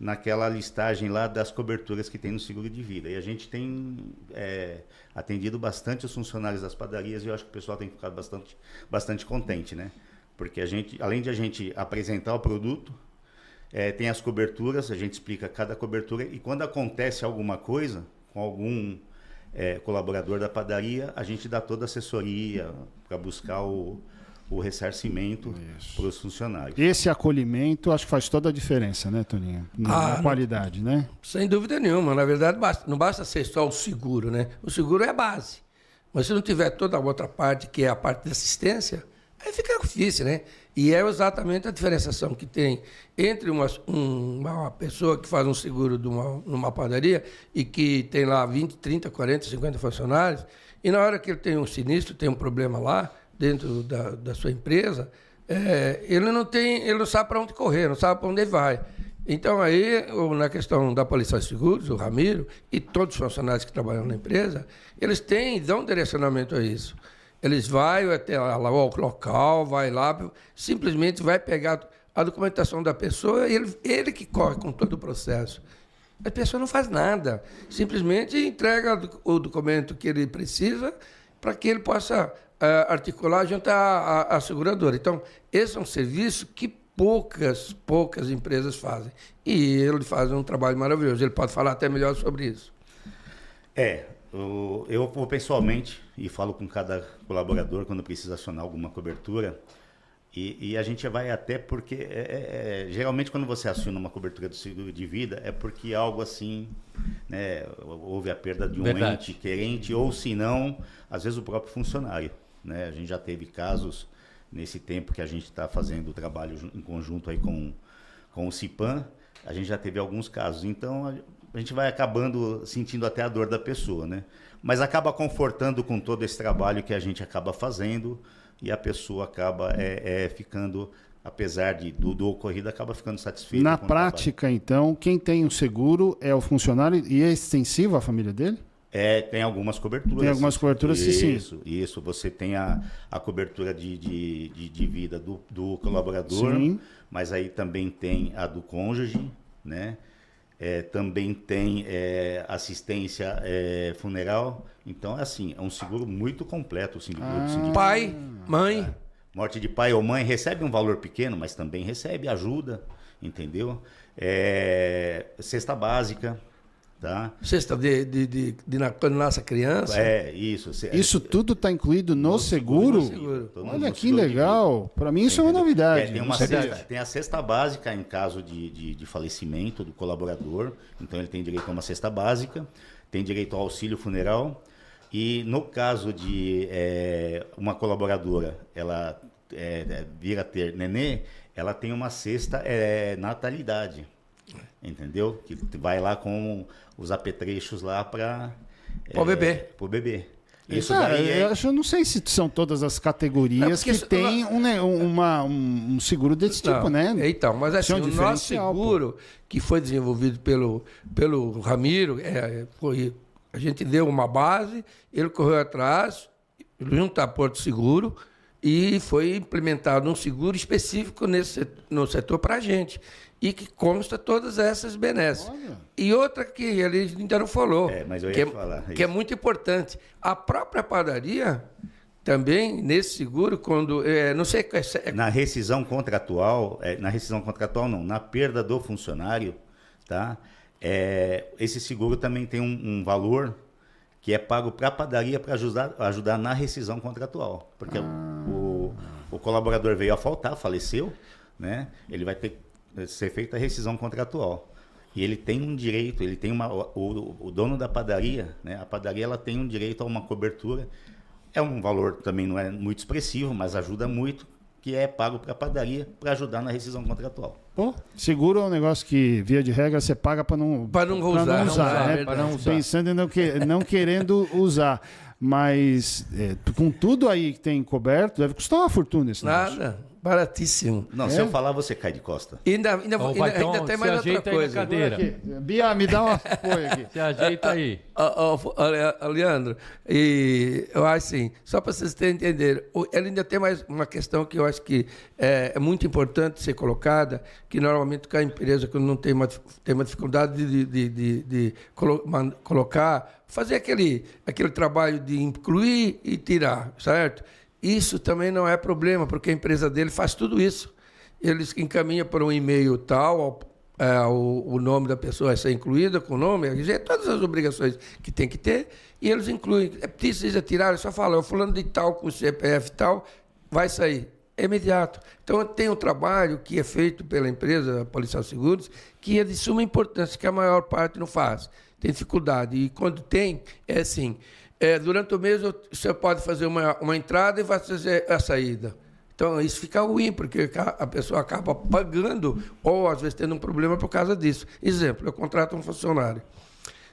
naquela listagem lá das coberturas que tem no seguro de vida. E a gente tem atendido bastante os funcionários das padarias e eu acho que o pessoal tem ficado bastante contente, né? Porque além de a gente apresentar o produto, tem as coberturas, a gente explica cada cobertura e quando acontece alguma coisa com algum colaborador da padaria, a gente dá toda a assessoria para buscar o ressarcimento para os funcionários. Esse acolhimento acho que faz toda a diferença, né, Toninho? Na qualidade, né? Sem dúvida nenhuma. Na verdade, não basta ser só o seguro, né? O seguro é a base. Mas se não tiver toda a outra parte, que é a parte de assistência, aí fica difícil, né? E é exatamente a diferenciação que tem entre uma pessoa que faz um seguro numa padaria e que tem lá 20, 30, 40, 50 funcionários, e na hora que ele tem um sinistro, tem um problema lá, dentro da sua empresa, ele não sabe para onde correr, não sabe para onde ele vai. Então, aí, na questão da Polícia de Seguros, o Ramiro e todos os funcionários que trabalham na empresa, eles dão direcionamento a isso. Eles vão até lá ao local, vai lá, simplesmente vai pegar a documentação da pessoa e ele que corre com todo o processo. A pessoa não faz nada, simplesmente entrega o documento que ele precisa para que ele possa articular junto à seguradora. Então, esse é um serviço que poucas empresas fazem. E ele faz um trabalho maravilhoso. Ele pode falar até melhor sobre isso. Eu vou pessoalmente e falo com cada colaborador quando precisa acionar alguma cobertura. E a gente vai até porque, geralmente, quando você aciona uma cobertura do seguro de vida, é porque algo assim, né, houve a perda de um ente querente, ou se não, às vezes o próprio funcionário. Né? A gente já teve casos nesse tempo que a gente está fazendo o trabalho em conjunto aí com o CIPAM, a gente já teve alguns casos. Então, a gente vai acabando sentindo até a dor da pessoa, né? Mas acaba confortando com todo esse trabalho que a gente acaba fazendo e a pessoa acaba ficando, apesar do ocorrido, acaba ficando satisfeita. Na prática, então, quem tem um seguro é o funcionário e é extensivo à família dele? Tem algumas coberturas. Tem algumas coberturas, sim. Isso. Você tem a cobertura de vida do colaborador, sim. Mas aí também tem a do cônjuge, né? Também tem assistência funeral. Então, assim, é um seguro muito completo. O seguro pai, mãe. Morte de pai ou mãe recebe um valor pequeno, mas também recebe ajuda, entendeu? Cesta básica. Tá? Cesta quando nasce a criança. Isso. Isso tudo está incluído no seguro? Olha que legal. Para mim isso é uma novidade. Tem a cesta básica em caso de falecimento do colaborador. Então ele tem direito a uma cesta básica, tem direito ao auxílio funeral. E no caso de uma colaboradora, ela vir a ter nenê, ela tem uma cesta natalidade. Entendeu? Que vai lá com os apetrechos lá para o bebê. Isso daí eu não sei se são todas as categorias que tem um seguro desse tipo, né? Então, mas assim, o nosso seguro, que foi desenvolvido pelo Ramiro, a gente deu uma base, ele correu atrás, junto a Porto Seguro, e foi implementado um seguro específico no setor para a gente. E que consta todas essas benesses. Olha. E outra que ele ainda não falou, mas eu ia falar que é muito importante. A própria padaria também, nesse seguro, quando... não sei... Na rescisão contratual, não, na perda do funcionário, tá? Esse seguro também tem um valor que é pago para a padaria para ajudar na rescisão contratual. Porque o colaborador veio a faltar, faleceu, né? Ele vai ter ser feita a rescisão contratual. E ele tem um direito, ele tem o dono da padaria, né? A padaria ela tem um direito a uma cobertura. É um valor também não é muito expressivo, mas ajuda muito, que é pago para a padaria para ajudar na rescisão contratual. Seguro é um negócio que, via de regra, você paga para não usar, né? Pensando em não querendo usar. Mas com tudo aí que tem coberto, deve custar uma fortuna esse negócio. Nada. Baratíssimo. Não, se eu falar, você cai de costa. Ainda tem mais outra coisa. Cadeira. Bia, me dá um apoio aqui. Se ajeita aí. Leandro, e eu acho assim, só para vocês entenderem, ele ainda tem mais uma questão que eu acho que é muito importante ser colocada, que normalmente a empresa, quando não tem uma dificuldade de colocar, fazer aquele trabalho de incluir e tirar, certo? Isso também não é problema, porque a empresa dele faz tudo isso. Eles encaminham para um e-mail tal, o nome da pessoa vai ser incluída com o nome, todas as obrigações que tem que ter, e eles incluem. Precisa tirar, só fala, o fulano de tal, com o CPF tal, vai sair. É imediato. Então, tem um trabalho que é feito pela empresa Policial Seguros, que é de suma importância, que a maior parte não faz. Tem dificuldade. E quando tem, é assim... durante o mês você pode fazer uma entrada e vai fazer a saída. Então, isso fica ruim, porque a pessoa acaba pagando ou, às vezes, tendo um problema por causa disso. Exemplo, eu contrato um funcionário.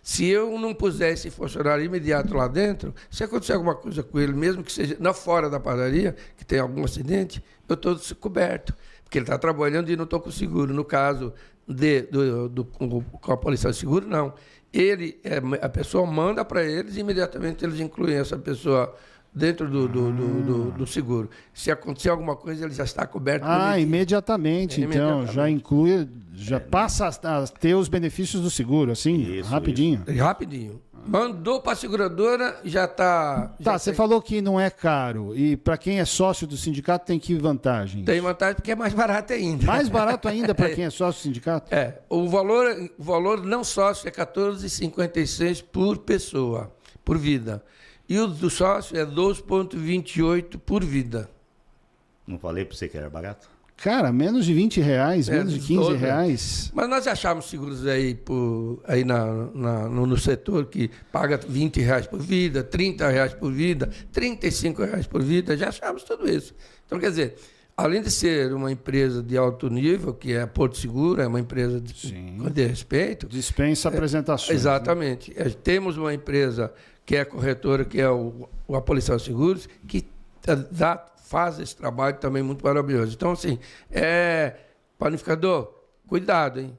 Se eu não puser esse funcionário imediato lá dentro, se acontecer alguma coisa com ele, mesmo que seja fora da padaria, que tem algum acidente, eu estou coberto, porque ele está trabalhando e não estou com seguro. No caso com a Polícia de Seguro, não. A pessoa manda para eles e imediatamente eles incluem essa pessoa dentro do seguro. Se acontecer alguma coisa, ele já está coberto. Imediatamente. Então, já inclui, já passa a ter os benefícios do seguro, assim, rapidinho. Isso. Rapidinho. Mandou para a seguradora, já está... Você falou que não é caro. E para quem é sócio do sindicato, tem que vantagem? Tem vantagem porque é mais barato ainda. Mais barato ainda para quem é sócio do sindicato? O valor não sócio é R$ 14,56 por pessoa, por vida. E o do sócio é 2,28 por vida. Não falei para você que era barato? Cara, menos de R$20, menos de R$15. Mas nós achamos seguros aí, no setor que paga R$20 por vida, R$30 por vida, R$35 por vida, já achamos tudo isso. Então, quer dizer, além de ser uma empresa de alto nível, que é a Porto Seguro, é uma empresa de respeito... Dispensa apresentações. Exatamente. Né? Temos uma empresa que é a corretora, que é a Policial Seguros, que faz esse trabalho também muito maravilhoso. Então, assim, panificador, cuidado, hein?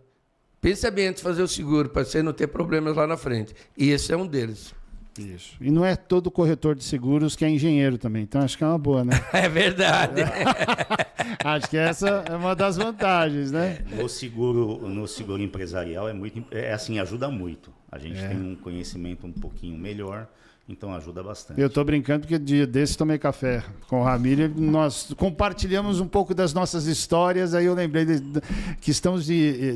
Pensa bem antes de fazer o seguro, para você não ter problemas lá na frente. E esse é um deles. Isso. E não é todo corretor de seguros que é engenheiro também. Então, acho que é uma boa, né? É verdade. Acho que essa é uma das vantagens, né? No seguro empresarial ajuda muito. A gente tem um conhecimento um pouquinho melhor, então ajuda bastante. Eu estou brincando porque dia desse tomei café com o Ramiro, nós compartilhamos um pouco das nossas histórias, aí eu lembrei que estamos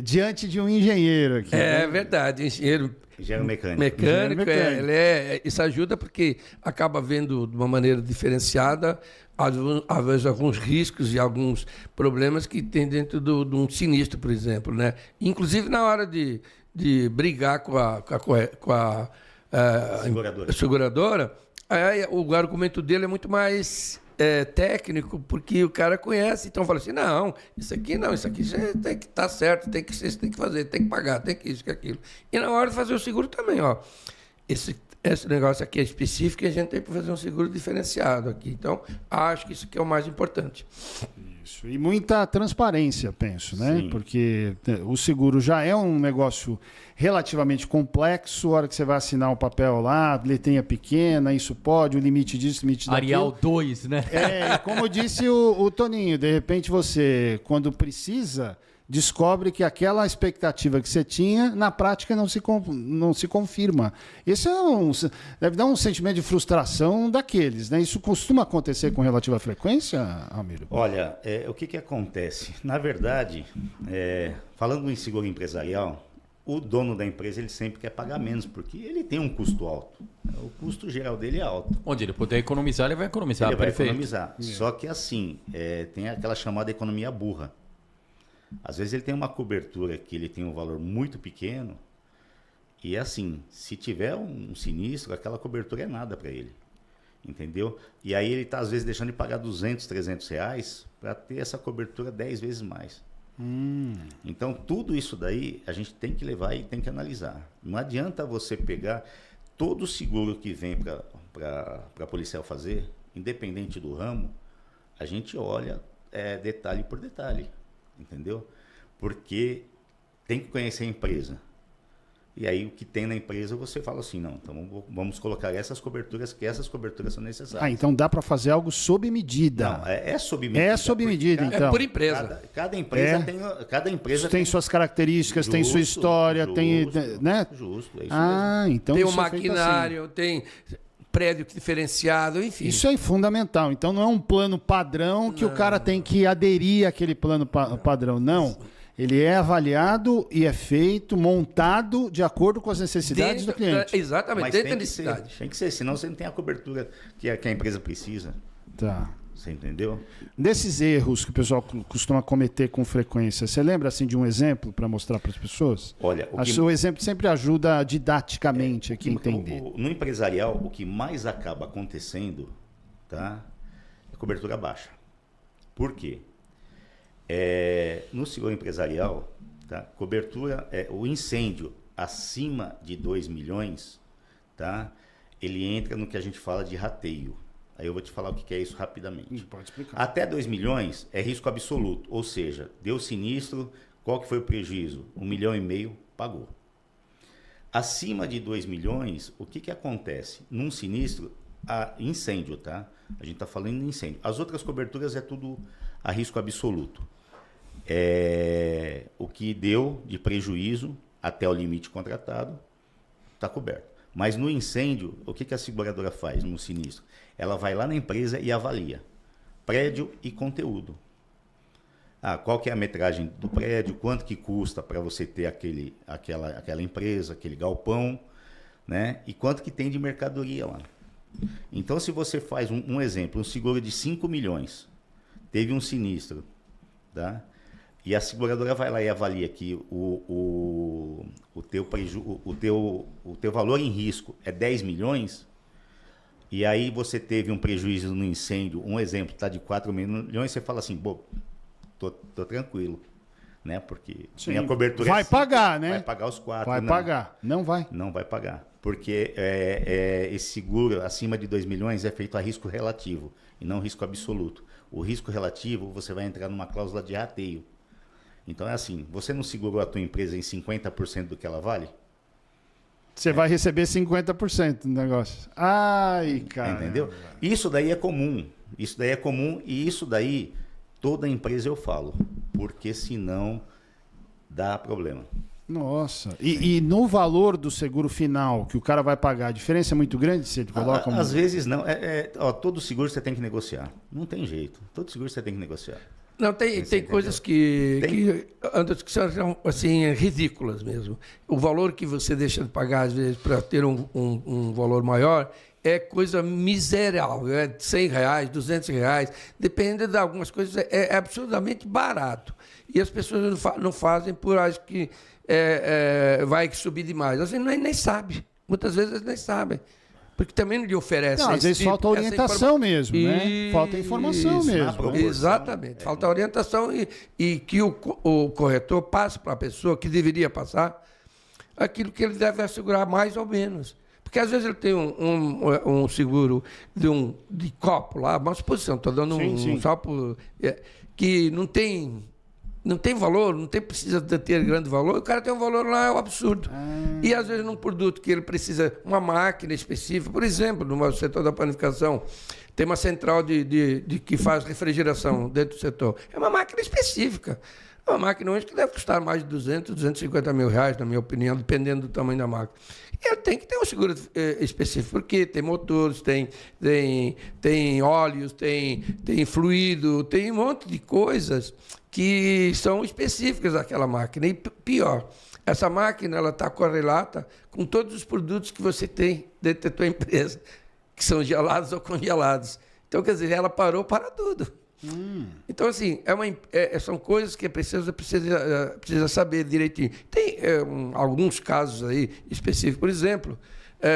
diante de um engenheiro aqui. É verdade, engenheiro mecânico. Isso ajuda porque acaba vendo de uma maneira diferenciada, às vezes alguns riscos e alguns problemas que tem dentro de um sinistro, por exemplo, né? Inclusive na hora de brigar com a seguradora, o argumento dele é muito mais técnico, porque o cara conhece, então fala assim, não, isso aqui você tem que estar certo, você tem que fazer, tem que pagar, tem que isso, que aquilo. E na hora de fazer o seguro também, esse negócio aqui é específico e a gente tem que fazer um seguro diferenciado aqui. Então, acho que isso aqui é o mais importante. Isso. E muita transparência, penso, né? Sim. Porque o seguro já é um negócio relativamente complexo. A hora que você vai assinar um papel lá, letrinha pequena, isso pode, o limite disso, o limite daquilo. Arial 2, né? Como disse o Toninho, de repente você, quando precisa, descobre que aquela expectativa que você tinha, na prática não se confirma. Esse deve dar um sentimento de frustração daqueles, né? Isso costuma acontecer com relativa frequência, Ramiro? Olha, o que acontece? Na verdade, falando em seguro empresarial, o dono da empresa ele sempre quer pagar menos, porque ele tem um custo alto. O custo geral dele é alto. Onde ele puder economizar, ele vai economizar. Ele vai economizar. Só que assim, tem aquela chamada economia burra. Às vezes ele tem uma cobertura que ele tem um valor muito pequeno e assim, se tiver um sinistro, aquela cobertura é nada para ele, entendeu? E aí ele está às vezes deixando de pagar R$200, R$300 para ter essa cobertura 10 vezes mais. Então tudo isso daí a gente tem que levar e tem que analisar. Não adianta você pegar todo o seguro que vem para policial fazer, independente do ramo, a gente olha detalhe por detalhe, entendeu? Porque tem que conhecer a empresa. E aí o que tem na empresa você fala assim, não, então vamos colocar essas coberturas, que essas coberturas são necessárias. Então dá para fazer algo sob medida. Não, é sob medida. É sob medida, então. É por empresa. Cada empresa tem suas características, tem sua história, tem, né? Justo, é isso mesmo. Então tem isso maquinário, tem prédio diferenciado, enfim. Isso é fundamental. Então não é um plano padrão que o cara tem que aderir àquele plano padrão, não. Ele é avaliado e é feito, montado de acordo com as necessidades do cliente. Exatamente, mas dentro da tem necessidade. Tem que ser, senão você não tem a cobertura que a empresa precisa. Tá. Você entendeu? Desses erros que o pessoal costuma cometer com frequência, você lembra assim de um exemplo para mostrar para as pessoas? Olha, o exemplo sempre ajuda didaticamente aqui a entender. No empresarial, o que mais acaba acontecendo, tá, é cobertura baixa. Por quê? No seguro empresarial, tá, cobertura, o incêndio acima de 2 milhões, tá, ele entra no que a gente fala de rateio. Aí eu vou te falar o que é isso rapidamente. Pode explicar. Até 2 milhões é risco absoluto, ou seja, deu sinistro, qual que foi o prejuízo? 1,5 milhão, pagou. Acima de 2 milhões, o que acontece? Num sinistro, incêndio, tá? A gente está falando de incêndio. As outras coberturas é tudo a risco absoluto. O que deu de prejuízo até o limite contratado está coberto. Mas no incêndio, o que a seguradora faz no sinistro? Ela vai lá na empresa e avalia prédio e conteúdo. Qual que é a metragem do prédio, quanto que custa para você ter aquela empresa, aquele galpão, né? E quanto que tem de mercadoria lá. Então, se você faz um exemplo, um seguro de 5 milhões, teve um sinistro, tá? E a seguradora vai lá e avalia que o teu valor em risco é 10 milhões, e aí você teve um prejuízo no incêndio, um exemplo, está de 4 milhões, você fala assim, tô tranquilo, né? Porque minha cobertura vai pagar, né? Vai pagar os 4. Vai pagar. Não vai. Não vai pagar. Porque esse seguro acima de 2 milhões é feito a risco relativo e não risco absoluto. O risco relativo, você vai entrar numa cláusula de rateio. Então é assim, você não segurou a tua empresa em 50% do que ela vale? Você vai receber 50% do negócio. Ai, cara. Entendeu? Isso daí é comum. Isso daí é comum e isso daí toda empresa eu falo. Porque senão dá problema. Nossa. E no valor do seguro final que o cara vai pagar, a diferença é muito grande se ele coloca... Às vezes não. Todo seguro você tem que negociar. Não tem jeito. Todo seguro você tem que negociar. Não, tem coisas que são assim, ridículas mesmo. O valor que você deixa de pagar, às vezes, para ter um valor maior, é coisa miserável. É R$100, R$200. Depende de algumas coisas, é absurdamente barato. E as pessoas não fazem por acho que vai subir demais. Às vezes nem sabe. Muitas vezes nem sabem. Porque também não lhe oferece. Às vezes falta orientação mesmo, né? Falta informação mesmo. Exatamente. Falta orientação e que o corretor passe para a pessoa que deveria passar aquilo que ele deve assegurar mais ou menos. Porque às vezes ele tem um seguro de copo lá, uma suposição, estou dando só por... que não tem valor, não precisa ter grande valor, o cara tem um valor lá, é um absurdo. E às vezes num produto que ele precisa, uma máquina específica, por exemplo, no setor da panificação, tem uma central que faz refrigeração dentro do setor. É uma máquina específica. É uma máquina hoje que deve custar mais de 200, 250 mil reais, na minha opinião, dependendo do tamanho da máquina. E ele tem que ter um seguro específico, porque tem motores, tem óleos, tem fluido, tem um monte de coisas que são específicas daquela máquina. E pior, essa máquina está correlata com todos os produtos que você tem dentro da tua empresa, que são gelados ou congelados. Então, quer dizer, ela parou para tudo. Então, assim, são coisas que precisa saber direitinho. Tem alguns casos aí específicos. Por exemplo,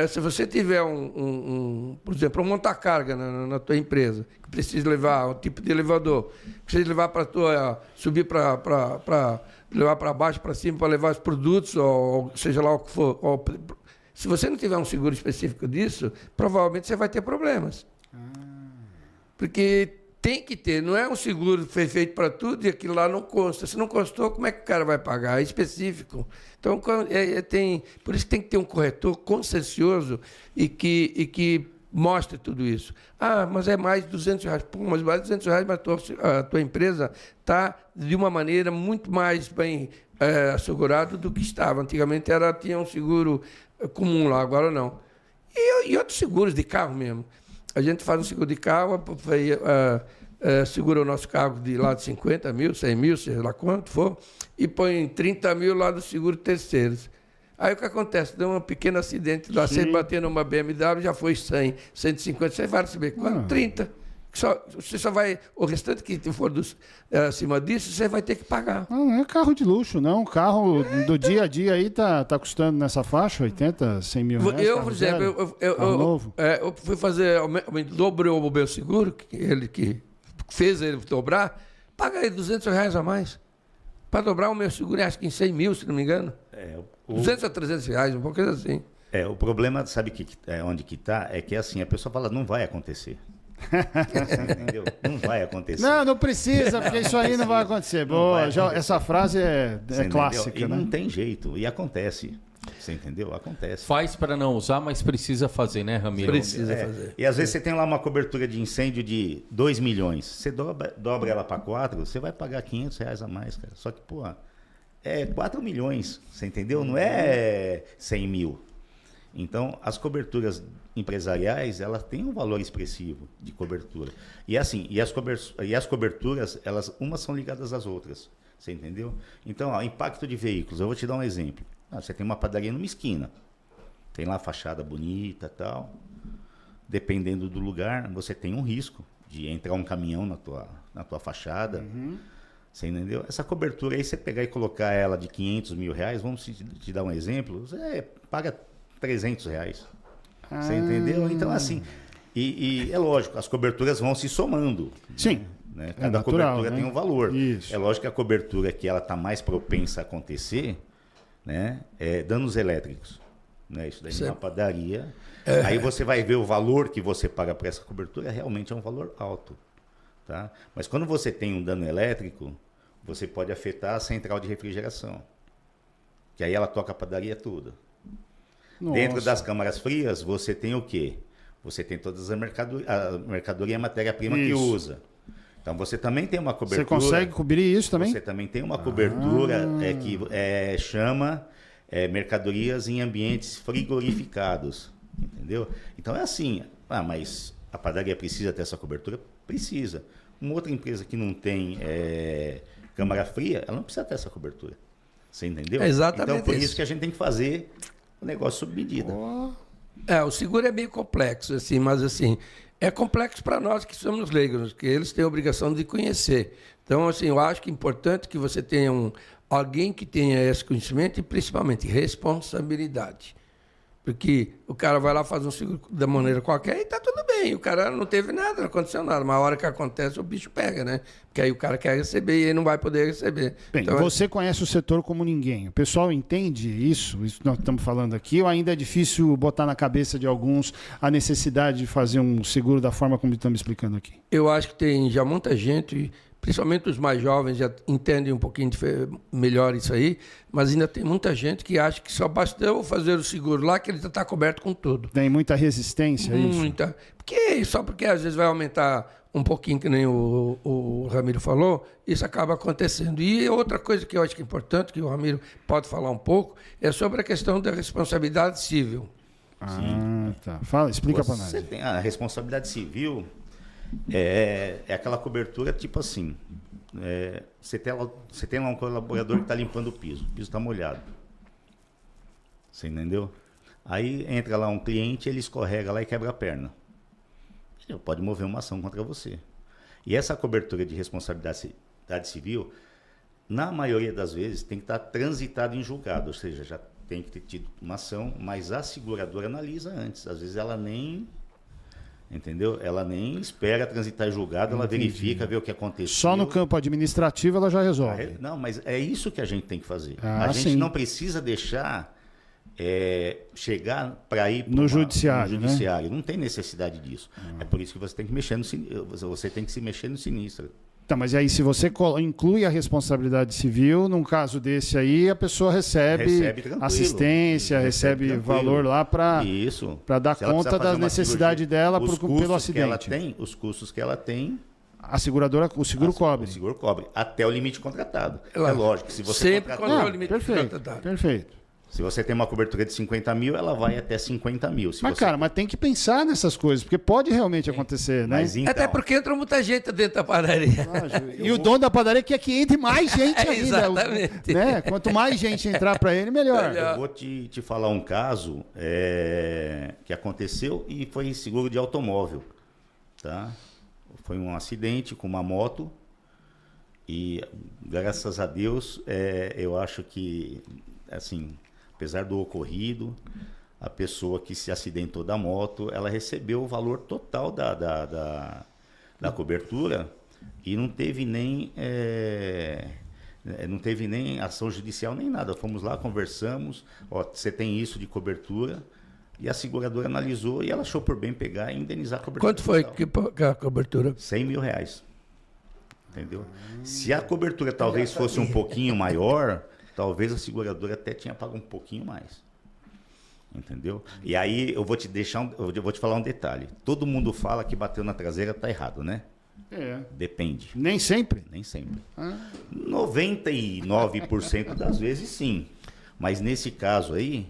se você tiver por exemplo, um montacarga na tua empresa, que precisa levar um tipo de elevador, precisa levar para subir para levar para baixo, para cima, para levar os produtos, ou seja lá o que for. Se você não tiver um seguro específico disso, provavelmente você vai ter problemas. Porque tem que ter, não é um seguro feito para tudo e aquilo lá não consta. Se não constou, como é que o cara vai pagar? É específico. Então, por isso tem que ter um corretor consciencioso e que mostre tudo isso. Ah, mas é mais R$200. Pô, mas mais R$200, mas a tua empresa está de uma maneira muito mais bem assegurada do que estava. Antigamente tinha um seguro comum lá, agora não. E outros seguros de carro mesmo. A gente faz um seguro de carro, segura o nosso carro de lá de 50 mil, 100 mil, sei lá quanto for, e põe 30 mil lá do seguro terceiros. Aí o que acontece? Deu um pequeno acidente lá, você bater numa BMW, já foi 100, 150, você vai receber quanto? 30. Você só vai, o restante que for acima disso, você vai ter que pagar. Não é carro de luxo, não. Carro do dia a dia aí tá custando nessa faixa, 80, 100 mil reais. Por exemplo, eu fui fazer, dobrou o meu seguro, ele que fez ele dobrar, paguei R$200 a mais. Para dobrar o meu seguro, acho que em 100 mil, se não me engano. 200 a 300 reais, uma coisa assim. O problema, sabe onde que tá? É que assim, a pessoa fala, não vai acontecer. Entendeu? Não vai acontecer. Não precisa, porque isso aí não vai acontecer. Boa, essa frase é clássica, e né? não tem jeito, e acontece. Você entendeu? Acontece. Faz para não usar, mas precisa fazer, né, Ramiro? Precisa fazer. E às vezes você tem lá uma cobertura de incêndio de 2 milhões. Você dobra ela para 4, você vai pagar R$500 a mais, cara. Só que, pô, é 4 milhões, você entendeu? Não é 100 mil. Então, as coberturas empresariais, elas têm um valor expressivo de cobertura. E assim, as coberturas, umas são ligadas às outras. Você entendeu? Então, impacto de veículos. Eu vou te dar um exemplo. Você tem uma padaria numa esquina. Tem lá a fachada bonita e tal. Dependendo do lugar, você tem um risco de entrar um caminhão na tua fachada. Você entendeu? Essa cobertura aí, você pegar e colocar ela de R$500 mil, vamos te dar um exemplo, você paga R$300. Você entendeu? Então, assim, e é lógico, as coberturas vão se somando. Sim. Né? Cada cobertura tem um valor. Isso. É lógico que a cobertura que ela está mais propensa a acontecer, né, é danos elétricos. Né? Isso daí é uma padaria. Aí você vai ver o valor que você paga para essa cobertura, realmente é um valor alto. Tá? Mas quando você tem um dano elétrico, você pode afetar a central de refrigeração. Que aí ela toca a padaria toda. Nossa. Dentro das câmaras frias, você tem o quê? Você tem todas as mercadoria e a matéria-prima que usa. Então, você também tem uma cobertura... Você consegue cobrir isso também? Você também tem uma cobertura que chama mercadorias em ambientes frigorificados. Entendeu? Então, é assim. Mas a padaria precisa ter essa cobertura? Precisa. Uma outra empresa que não tem câmara fria, ela não precisa ter essa cobertura. Você entendeu? Exatamente. Então, por isso que a gente tem que fazer o negócio sob medida. O seguro é meio complexo, assim, mas assim, é complexo para nós que somos leigos, que eles têm a obrigação de conhecer. Então, assim, eu acho que é importante que você tenha alguém que tenha esse conhecimento e, principalmente, responsabilidade. Porque o cara vai lá, faz um seguro da maneira qualquer e está tudo bem. O cara não teve nada, não aconteceu nada. Mas a hora que acontece, o bicho pega, né? Porque aí o cara quer receber e ele não vai poder receber. Bem, então, você conhece o setor como ninguém. O pessoal entende isso que nós estamos falando aqui, ou ainda é difícil botar na cabeça de alguns a necessidade de fazer um seguro da forma como estamos explicando aqui? Eu acho que tem já muita gente, principalmente os mais jovens, já entendem um pouquinho melhor isso aí, mas ainda tem muita gente que acha que só basta eu fazer o seguro lá que ele já está coberto com tudo. Tem muita resistência a isso? Muita. Só porque às vezes vai aumentar um pouquinho, que nem o Ramiro falou, isso acaba acontecendo. E outra coisa que eu acho que é importante, que o Ramiro pode falar um pouco, é sobre a questão da responsabilidade civil. Tá. Explica para nós. Você tem a responsabilidade civil... É aquela cobertura tipo assim, você tem lá um colaborador que está limpando o piso está molhado, você entendeu? Aí entra lá um cliente, ele escorrega lá e quebra a perna, ele pode mover uma ação contra você. E essa cobertura de responsabilidade civil, na maioria das vezes, tem que estar transitado em julgado, ou seja, já tem que ter tido uma ação, mas a seguradora analisa antes, às vezes ela nem... Entendeu? Ela nem espera transitar julgado, ela verifica, vê o que aconteceu. Só no campo administrativo ela já resolve. Não, mas é isso que a gente tem que fazer. A gente não precisa deixar chegar para ir no judiciário, no judiciário. Não tem necessidade disso. É por isso que você tem que mexer você tem que se mexer no sinistro. Tá, mas aí se você inclui a responsabilidade civil, num caso desse aí, a pessoa recebe assistência, recebe valor lá para dar conta da necessidade dela pelo acidente. Os custos que ela tem, a seguradora, o seguro cobre. O seguro cobre, até o limite contratado. É lógico, se você sempre quando é o limite contratado. Perfeito. Se você tem uma cobertura de 50 mil, ela vai até 50 mil. Mas tem que pensar nessas coisas, porque pode realmente acontecer, né? Então, até porque entra muita gente dentro da padaria. E o dono da padaria quer que entre mais gente ainda. Exatamente. Né? Quanto mais gente entrar para ele, melhor. Eu vou te falar um caso que aconteceu e foi seguro de automóvel. Tá? Foi um acidente com uma moto e, graças a Deus, eu acho que, assim... Apesar do ocorrido, a pessoa que se acidentou da moto, ela recebeu o valor total da cobertura e não teve nem ação judicial nem nada. Fomos lá, conversamos, você tem isso de cobertura, e a seguradora analisou e ela achou por bem pegar e indenizar a cobertura. Quanto foi que a cobertura? 100 mil reais. Entendeu? Se a cobertura talvez fosse um pouquinho maior... Talvez a seguradora até tinha pago um pouquinho mais. Entendeu? E aí eu vou te falar um detalhe. Todo mundo fala que bateu na traseira tá errado, né? Depende. Nem sempre? Nem sempre. 99% das vezes sim. Mas nesse caso aí,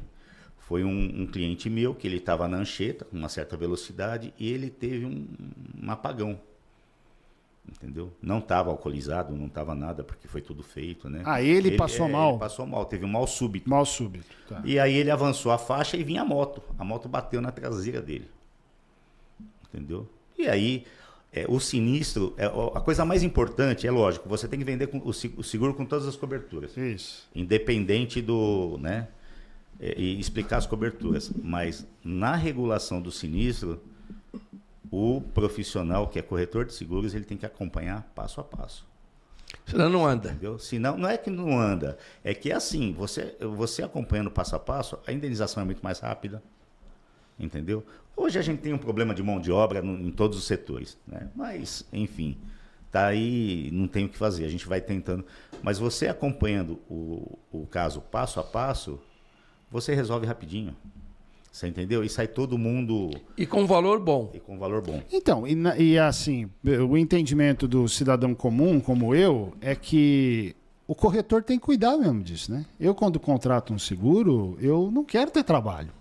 foi um cliente meu que ele estava na Anchieta, com uma certa velocidade, e ele teve um apagão. Entendeu? Não estava alcoolizado, não estava nada, porque foi tudo feito, né? Ele passou mal? Ele passou mal, teve um mal súbito. Mal súbito, tá. E aí ele avançou a faixa e vinha a moto. A moto bateu na traseira dele. Entendeu? E aí, o sinistro, a coisa mais importante, é lógico, você tem que vender o seguro com todas as coberturas. Isso. Independente do, né? E explicar as coberturas. Mas na regulação do sinistro... O profissional que é corretor de seguros, ele tem que acompanhar passo a passo. Senão não anda. Entendeu? Senão, não é que não anda, é que assim, você acompanhando passo a passo, a indenização é muito mais rápida. Entendeu? Hoje a gente tem um problema de mão de obra em todos os setores, né? Mas, enfim, tá aí, não tem o que fazer, a gente vai tentando. Mas você acompanhando o caso passo a passo, você resolve rapidinho. Você entendeu? E sai todo mundo... E com valor bom. Então, e assim, o entendimento do cidadão comum, como eu, é que o corretor tem que cuidar mesmo disso, né? Eu, quando contrato um seguro, eu não quero ter trabalho.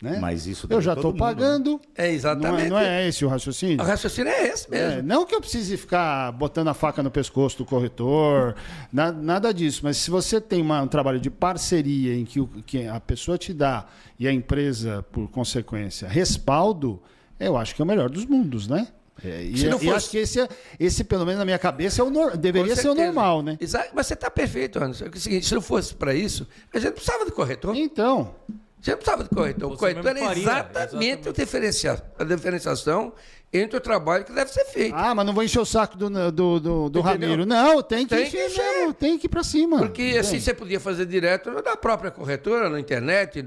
Né? Mas isso eu já estou pagando. Né? Exatamente. Não é esse o raciocínio? O raciocínio é esse mesmo. Não que eu precise ficar botando a faca no pescoço do corretor, nada disso. Mas se você tem um trabalho de parceria em que a pessoa te dá e a empresa, por consequência, respaldo, eu acho que é o melhor dos mundos, né? E acho que esse, pelo menos na minha cabeça, deveria ser o normal, né? Exato. Mas você está perfeito, Anderson. É o seguinte, se não fosse para isso, a gente precisava de corretor. Então... Você não precisava de corretor. O corretor é exatamente a diferenciação entre o trabalho que deve ser feito. Mas não vou encher o saco do Ramiro. Não, tem que encher mesmo, tem que ir para cima. Porque assim você podia fazer direto da própria corretora, na internet,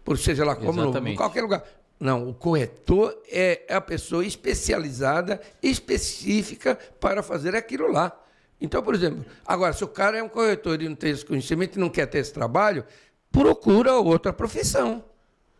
por seja lá como, em qualquer lugar. Não, o corretor é a pessoa especializada, específica para fazer aquilo lá. Então, por exemplo, agora, se o cara é um corretor e não tem esse conhecimento e não quer ter esse trabalho, procura outra profissão.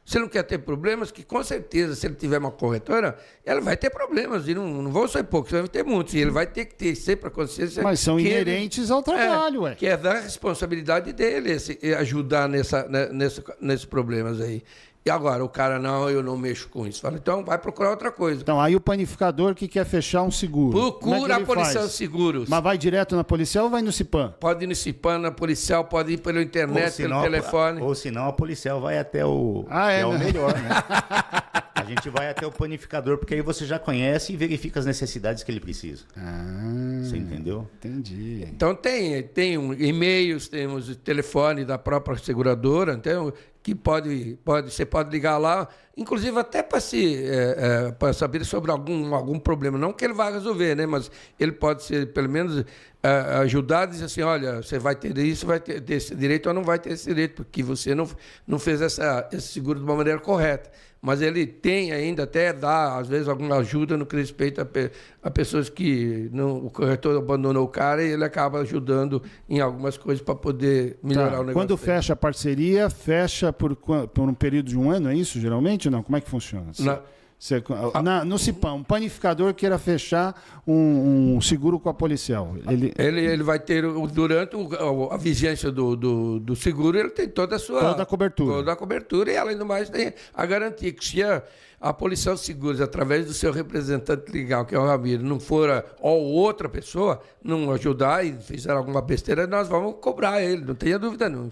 Se não quer ter problemas, que com certeza, se ele tiver uma corretora, ela vai ter problemas, e não vão ser poucos, vai ter muitos, e ele vai ter que ter sempre a consciência... Mas são inerentes ao trabalho, que é da responsabilidade dele ajudar nesses problemas aí. E agora, o cara, eu não mexo com isso. Fala, então vai procurar outra coisa. Então, aí o panificador que quer fechar um seguro. Procura a Policial Seguros. Mas vai direto na policial ou vai no Cipan? Pode ir no Cipan, na policial, pode ir pela internet, pelo telefone. Ou senão a policial vai até o... é o melhor, né? A gente vai até o panificador, porque aí você já conhece e verifica as necessidades que ele precisa. Você entendeu? Entendi. Então tem e-mails, temos o telefone da própria seguradora, então, que você pode ligar lá, inclusive até para saber sobre algum problema. Não que ele vá resolver, né? Mas ele pode ser, pelo menos, ajudar a dizer assim, olha, você vai ter isso, vai ter esse direito ou não vai ter esse direito, porque você não fez esse seguro de uma maneira correta. Mas ele tem ainda, até dá, às vezes, alguma ajuda no que diz respeito a pessoas que o corretor abandonou o cara e ele acaba ajudando em algumas coisas para poder melhorar o negócio. Quando fecha a parceria, fecha por um período de um ano, é isso, geralmente? Não, como é que funciona? No Cipam, um panificador queira fechar um seguro com a policial. Ele vai ter, durante a vigência do seguro, ele tem toda a cobertura. Toda a cobertura e, além do mais, tem a garantia que se a Policial Seguros, através do seu representante legal, que é o Ramiro, não for ou outra pessoa, não ajudar e fizer alguma besteira, nós vamos cobrar ele, não tenha dúvida não.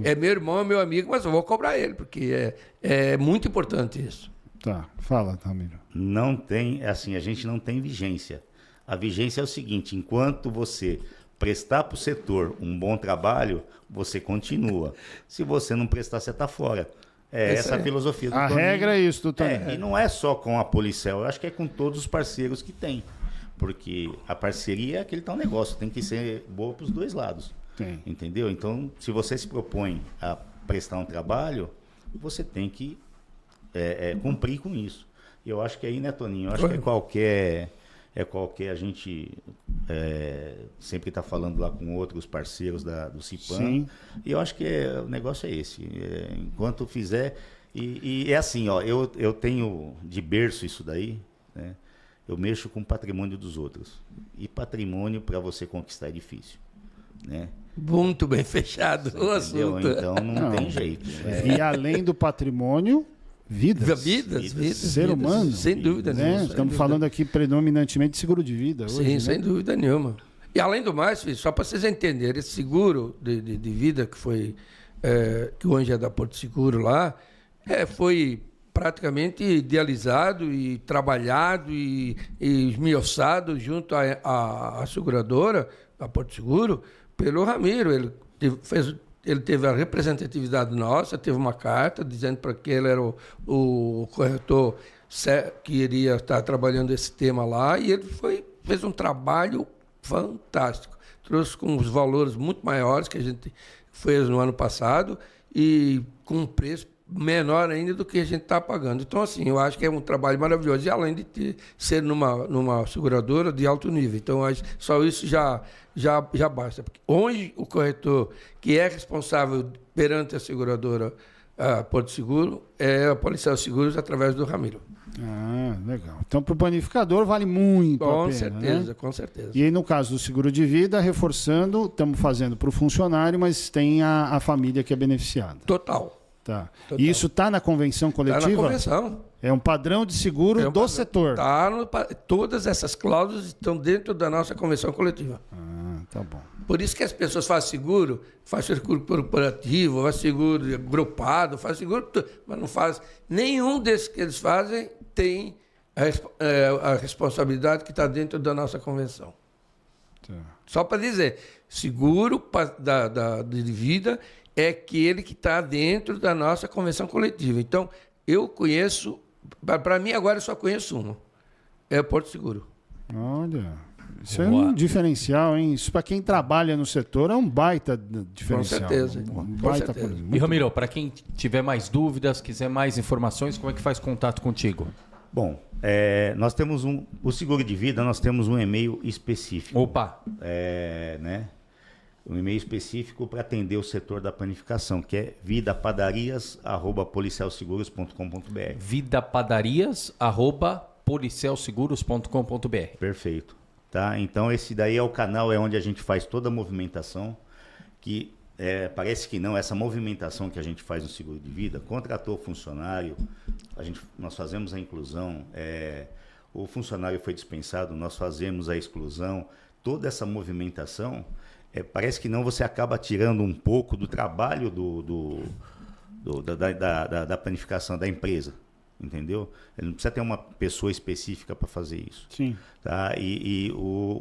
É meu irmão, é meu amigo, mas eu vou cobrar ele, porque é muito importante isso. Tá, fala, Ramiro. Não tem, assim, a gente não tem vigência. A vigência é o seguinte, enquanto você prestar para o setor um bom trabalho, você continua. Se você não prestar, você está fora. Essa é a filosofia do Toninho. A regra é isso, Toninho. E não é só com a policial, eu acho que é com todos os parceiros que tem. Porque a parceria é aquele tal negócio, tem que ser boa para os dois lados. Tem. Entendeu? Então, se você se propõe a prestar um trabalho, você tem que cumprir com isso. E eu acho que aí, né, Toninho? Eu acho que a gente sempre está falando lá com outros parceiros do Cipam. Sim. E eu acho que o negócio é esse. Enquanto fizer... E é assim, ó, eu tenho de berço isso daí, né? Eu mexo com o patrimônio dos outros. E patrimônio, para você conquistar, é difícil, né? Muito bem fechado o assunto. Então não tem jeito. E além do patrimônio... Vidas. Ser humano. Sem dúvida nenhuma. Estamos falando aqui predominantemente de seguro de vida. Hoje, sim, né? Sem dúvida nenhuma. E além do mais, filho, só para vocês entenderem, esse seguro de vida que foi, que hoje é da Porto Seguro lá, foi praticamente idealizado e trabalhado e esmiuçado junto à seguradora, a Porto Seguro, pelo Ramiro. Ele teve a representatividade nossa, teve uma carta dizendo para que ele era o corretor que iria estar trabalhando esse tema lá, e ele fez um trabalho fantástico. Trouxe com os valores muito maiores que a gente fez no ano passado e com um preço menor ainda do que a gente está pagando. Então, assim, eu acho que é um trabalho maravilhoso, e além de ser numa seguradora de alto nível. Então, só isso já basta. Porque hoje, o corretor que é responsável perante a seguradora Porto Seguro é a Policial Seguros através do Ramiro. Legal. Então, para o panificador vale muito a pena, Com certeza, né? Com certeza. E aí, no caso do seguro de vida, reforçando, estamos fazendo para o funcionário, mas tem a família que é beneficiada. Total. Tá. E isso está na convenção coletiva? Está na convenção. É um padrão de seguro do setor. Todas essas cláusulas estão dentro da nossa convenção coletiva. Tá bom. Por isso que as pessoas fazem seguro corporativo, faz seguro agrupado, faz seguro, mas não faz. Nenhum desses que eles fazem tem a responsabilidade que está dentro da nossa convenção. Tá. Só para dizer, seguro de vida é aquele que está dentro da nossa convenção coletiva. Então, eu conheço, para mim agora eu só conheço uma, é o Porto Seguro. Olha, isso é um diferencial, hein? Isso para quem trabalha no setor é um baita diferencial. Com certeza. E Ramiro, para quem tiver mais dúvidas, quiser mais informações, como é que faz contato contigo? Bom, nós temos o seguro de vida, nós temos um e-mail específico. Opa! Né? Um e-mail específico para atender o setor da panificação, que é vidapadarias@policialseguros.com.br. vidapadarias@policialseguros.com.br. Perfeito. Tá? Então esse daí é o canal, é onde a gente faz toda a movimentação, que parece que não, essa movimentação que a gente faz no seguro de vida, contratou o funcionário, nós fazemos a inclusão, o funcionário foi dispensado, nós fazemos a exclusão, toda essa movimentação, parece que não, você acaba tirando um pouco do trabalho da planificação da empresa, entendeu? Ele não precisa ter uma pessoa específica para fazer isso. Sim. Tá?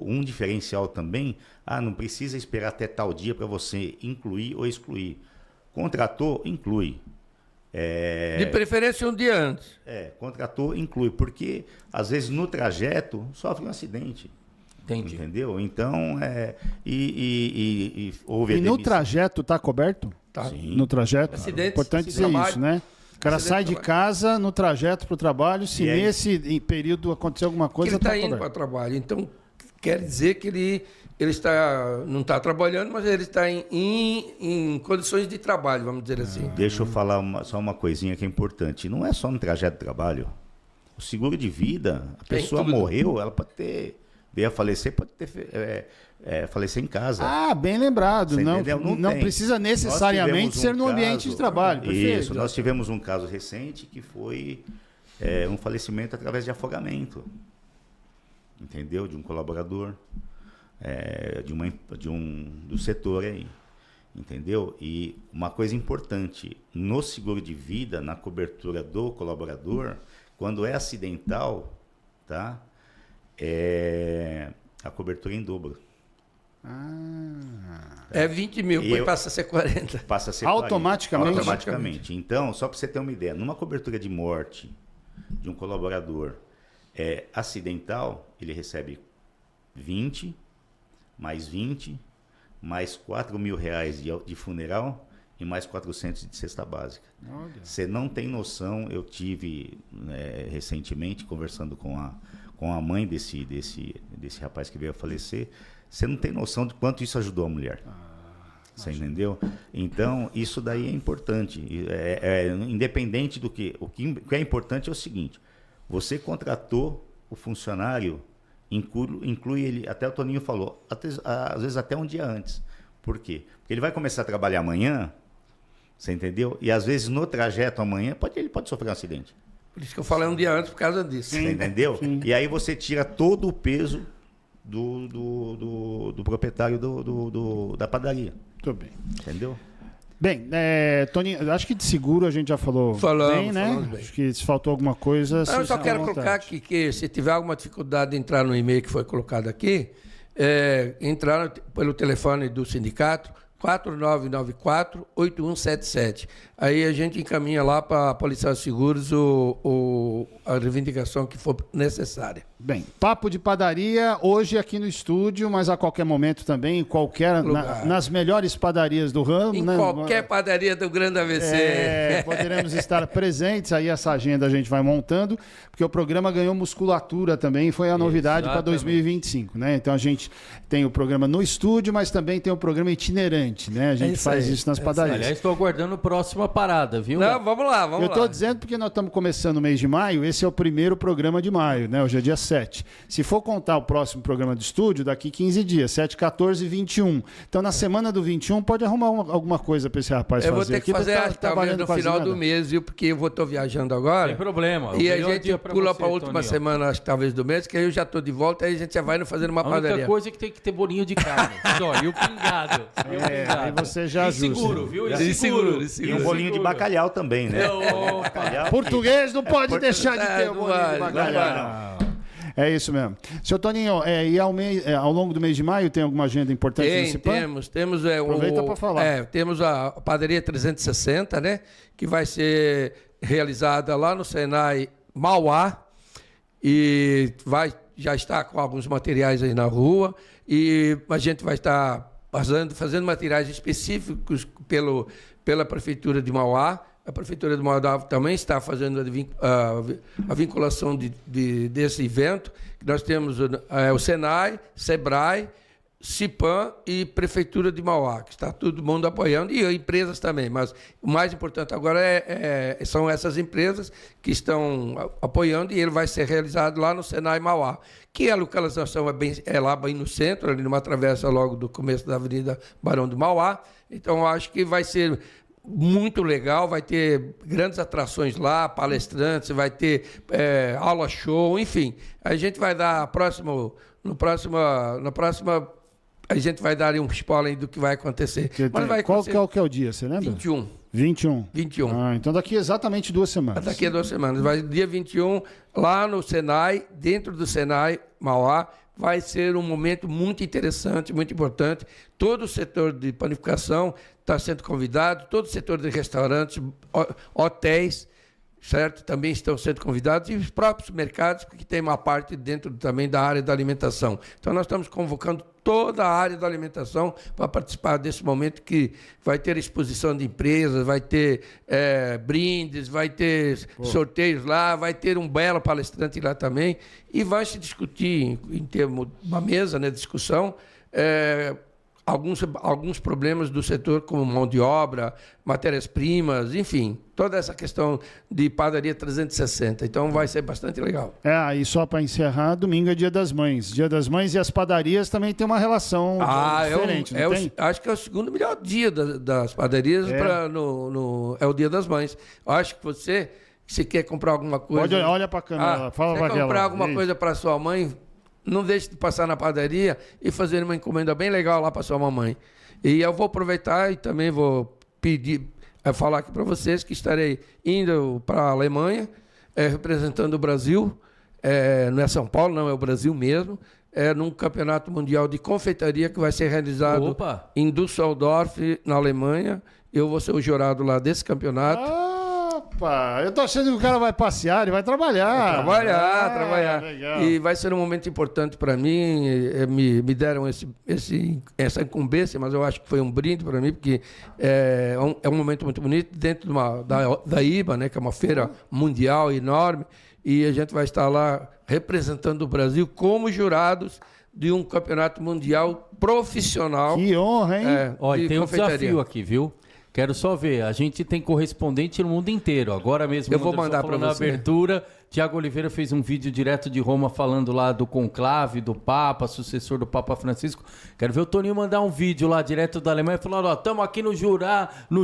Um diferencial também, não precisa esperar até tal dia para você incluir ou excluir. Contratou, inclui. De preferência um dia antes. Contratou, inclui, porque às vezes no trajeto sofre um acidente. Entendi. Entendeu? Então, houve E no trajeto está coberto? Tá. Sim. No trajeto? Acidentes, Importante dizer trabalho. isso, né? O cara Acidente sai de trabalho. casa no trajeto para o trabalho, se E aí? nesse período acontecer alguma Que coisa, ele está está indo para coberto. trabalho. Então, quer dizer que ele não está trabalhando, mas ele está em condições de trabalho, vamos dizer assim. Deixa eu falar só uma coisinha que é importante. Não é só no trajeto de trabalho. O seguro de vida, a Tem pessoa tudo. morreu, ela pode ter... Veio a falecer, pode ter... falecer em casa. Ah, bem lembrado. Você Não, entendeu? não tem. precisa Nós necessariamente tivemos ser no ambiente de trabalho. Perfeito. Isso, nós tivemos um caso recente que foi um falecimento através de afogamento. Entendeu? De um colaborador do setor aí. Entendeu? E uma coisa importante, no seguro de vida, na cobertura do colaborador, quando é acidental, tá? A cobertura em dobro. É 20 mil, depois passa a ser 40. Passa a ser Automaticamente? 40. Automaticamente. Então, só para você ter uma ideia, numa cobertura de morte de um colaborador acidental, ele recebe 20, mais 20, mais 4 mil reais de funeral e mais 400 de cesta básica. Você não tem noção, eu tive recentemente conversando com a mãe desse rapaz que veio a falecer, você não tem noção de quanto isso ajudou a mulher. Você entendeu? Então, isso daí é importante. Independente do que... O que é importante é o seguinte, você contratou o funcionário, inclui ele, até o Toninho falou, às vezes até um dia antes. Por quê? Porque ele vai começar a trabalhar amanhã, você entendeu? E às vezes no trajeto amanhã, ele pode sofrer um acidente. Por isso que eu falei um dia antes, por causa disso. Você entendeu? E aí você tira todo o peso do proprietário da padaria. Muito bem. Entendeu? Bem, Toninho, acho que de seguro a gente já falou bem, né? Falamos bem. Acho que se faltou alguma coisa... Eu só fica à quero vontade. colocar aqui que se tiver alguma dificuldade de entrar no e-mail que foi colocado aqui, entrar pelo telefone do sindicato, 4994-8177. Aí a gente encaminha lá para a Policial de Seguros a reivindicação que for necessária. Bem, papo de padaria hoje aqui no estúdio, mas a qualquer momento também, em qualquer nas melhores padarias do ramo, Em né? qualquer padaria do Grande AVC. Poderemos estar presentes, aí essa agenda a gente vai montando, porque o programa ganhou musculatura também, foi a novidade para 2025, né? Então a gente tem o programa no estúdio, mas também tem o programa itinerante, né? A gente faz isso nas padarias. Aliás, estou aguardando a próxima parada, viu? Não, vamos lá, vamos Eu lá. estou dizendo porque nós estamos começando o mês de maio, esse é o primeiro programa de maio, né? Hoje é dia 7. Se for contar o próximo programa do estúdio, daqui 15 dias, 7, 14 e 21. Então, na semana do 21, pode arrumar alguma coisa para esse rapaz fazer. Eu vou ter que fazer talvez no final do mês, viu? Porque eu estou viajando agora. Tem problema. E a gente pula para a última semana, acho que talvez do mês, que aí eu já estou de volta, aí a gente já vai fazendo uma padaria. A única coisa é que tem que ter bolinho de carne. Só, e o pingado. Aí você já ajusta. Seguro, viu? E seguro. E um bolinho de bacalhau também, né? Bacalhau. Português não pode deixar de ter o não bolinho de vale, bacalhau. É isso mesmo. Seu Toninho, e ao longo do mês de maio tem alguma agenda importante nesse plano? Temos Aproveita para falar. Temos a padaria 360, né? Que vai ser realizada lá no Senai Mauá e já está com alguns materiais aí na rua e a gente vai estar fazendo materiais específicos pela Prefeitura de Mauá. A Prefeitura de Mauá também está fazendo a vinculação desse evento. Nós temos o Senai, Sebrae, Cipan e Prefeitura de Mauá, que está todo mundo apoiando, e empresas também. Mas o mais importante agora são essas empresas que estão apoiando, e ele vai ser realizado lá no Senai Mauá, que a localização é lá bem no centro, ali numa travessa logo do começo da Avenida Barão do Mauá. Então, eu acho que vai ser muito legal, vai ter grandes atrações lá, palestrantes, vai ter aula show, enfim. A gente vai dar na próxima a gente vai dar um spoiler do que vai acontecer. Qual que é o dia, você lembra? 21. 21. Então daqui exatamente 2 semanas. Daqui a 2 semanas. Dia 21, lá no Senai, dentro do Senai Mauá, vai ser um momento muito interessante, muito importante. Todo o setor de panificação está sendo convidado, todo o setor de restaurantes, hotéis, certo? Também estão sendo convidados, e os próprios mercados, que tem uma parte dentro também da área da alimentação. Então, nós estamos convocando toda a área da alimentação para participar desse momento, que vai ter exposição de empresas, vai ter brindes, vai ter sorteios lá, vai ter um belo palestrante lá também, e vai se discutir, em termos de uma mesa, né, discussão, alguns problemas do setor, como mão de obra, matérias-primas, enfim, toda essa questão de padaria 360. Então vai ser bastante legal. E só para encerrar, domingo é Dia das Mães. Dia das Mães e as padarias também tem uma relação diferente, não tem? Acho que é o segundo melhor dia das padarias, é o Dia das Mães. Eu acho que você, se quer comprar alguma coisa... Olha para a câmera, fala para quer comprar alguma coisa para sua mãe, não deixe de passar na padaria e fazer uma encomenda bem legal lá para sua mamãe. E eu vou aproveitar e também vou falar aqui para vocês que estarei indo para a Alemanha, representando o Brasil, não é São Paulo, não, é o Brasil mesmo, num campeonato mundial de confeitaria que vai ser realizado em Düsseldorf, na Alemanha. Eu vou ser o jurado lá desse campeonato. Eu tô achando que o cara vai passear, ele vai trabalhar. Trabalhar. Legal. E vai ser um momento importante para mim. Me deram essa incumbência, mas eu acho que foi um brinde para mim, porque é um momento muito bonito dentro da IBA, né, que é uma feira mundial enorme, e a gente vai estar lá representando o Brasil como jurados de um campeonato mundial profissional. Que honra, hein? Olha, tem um desafio aqui, viu? Quero só ver, a gente tem correspondente no mundo inteiro. Agora mesmo, eu vou mandar para você. Na abertura, Tiago Oliveira fez um vídeo direto de Roma falando lá do conclave, do Papa, sucessor do Papa Francisco. Quero ver o Toninho mandar um vídeo lá direto da Alemanha falando, estamos aqui no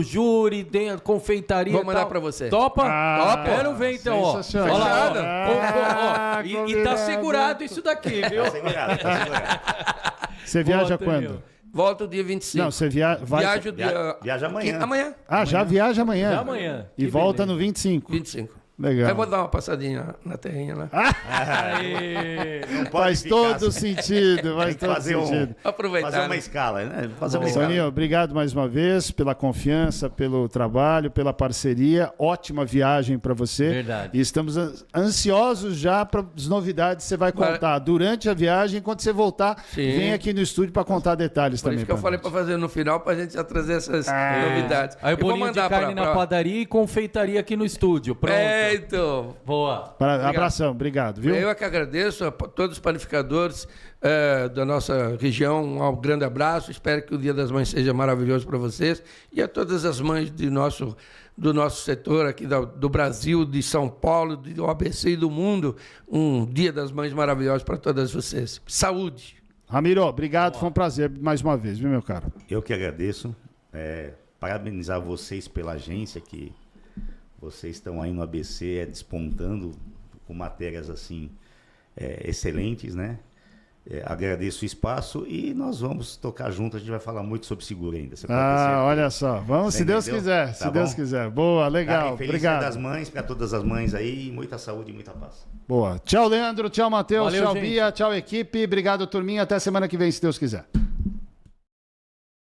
júri, tem confeitaria. Vou mandar para você. Topa? Topa. Quero ver então, ó. Olha lá, E tá segurado isso daqui, viu? Tá segurado. Você viaja quando? Volta o dia 25. Não, você viaja amanhã. Amanhã. Já viaja amanhã. Já amanhã. E volta no 25. 25. Legal. Aí vou dar uma passadinha na terrinha lá. Faz todo sentido. Faz todo sentido. Aproveitar. Fazer uma escala, né? Toninho, obrigado mais uma vez pela confiança, pelo trabalho, pela parceria. Ótima viagem para você. Verdade. E estamos ansiosos já para as novidades que você vai contar durante a viagem. Quando você voltar, vem aqui no estúdio para contar detalhes também. Por isso que eu falei para fazer no final, para a gente já trazer essas novidades. Aí bolinho de carne na padaria e confeitaria aqui no estúdio. Pronto. Então. Boa. Abração, obrigado, viu? Eu é que agradeço a todos os panificadores da nossa região. Um grande abraço. Espero que o Dia das Mães seja maravilhoso para vocês e a todas as mães do nosso setor aqui do Brasil, de São Paulo, do ABC e do mundo. Um Dia das Mães maravilhoso para todas vocês. Saúde. Ramiro, obrigado. Foi um prazer mais uma vez, viu, meu caro? Eu que agradeço. Parabenizar vocês pela agência que vocês estão aí no ABC despontando com matérias assim excelentes, né? Agradeço o espaço e nós vamos tocar junto. A gente vai falar muito sobre seguro ainda. Você pode ter certeza. Olha só. Vamos, se Deus quiser. Se Deus quiser. Boa, legal. Feliz Obrigado. Dia das Mães para todas as mães aí. Muita saúde e muita paz. Boa. Tchau, Leandro. Tchau, Matheus. Valeu, tchau, gente. Bia. Tchau, equipe. Obrigado, turminha. Até semana que vem, se Deus quiser.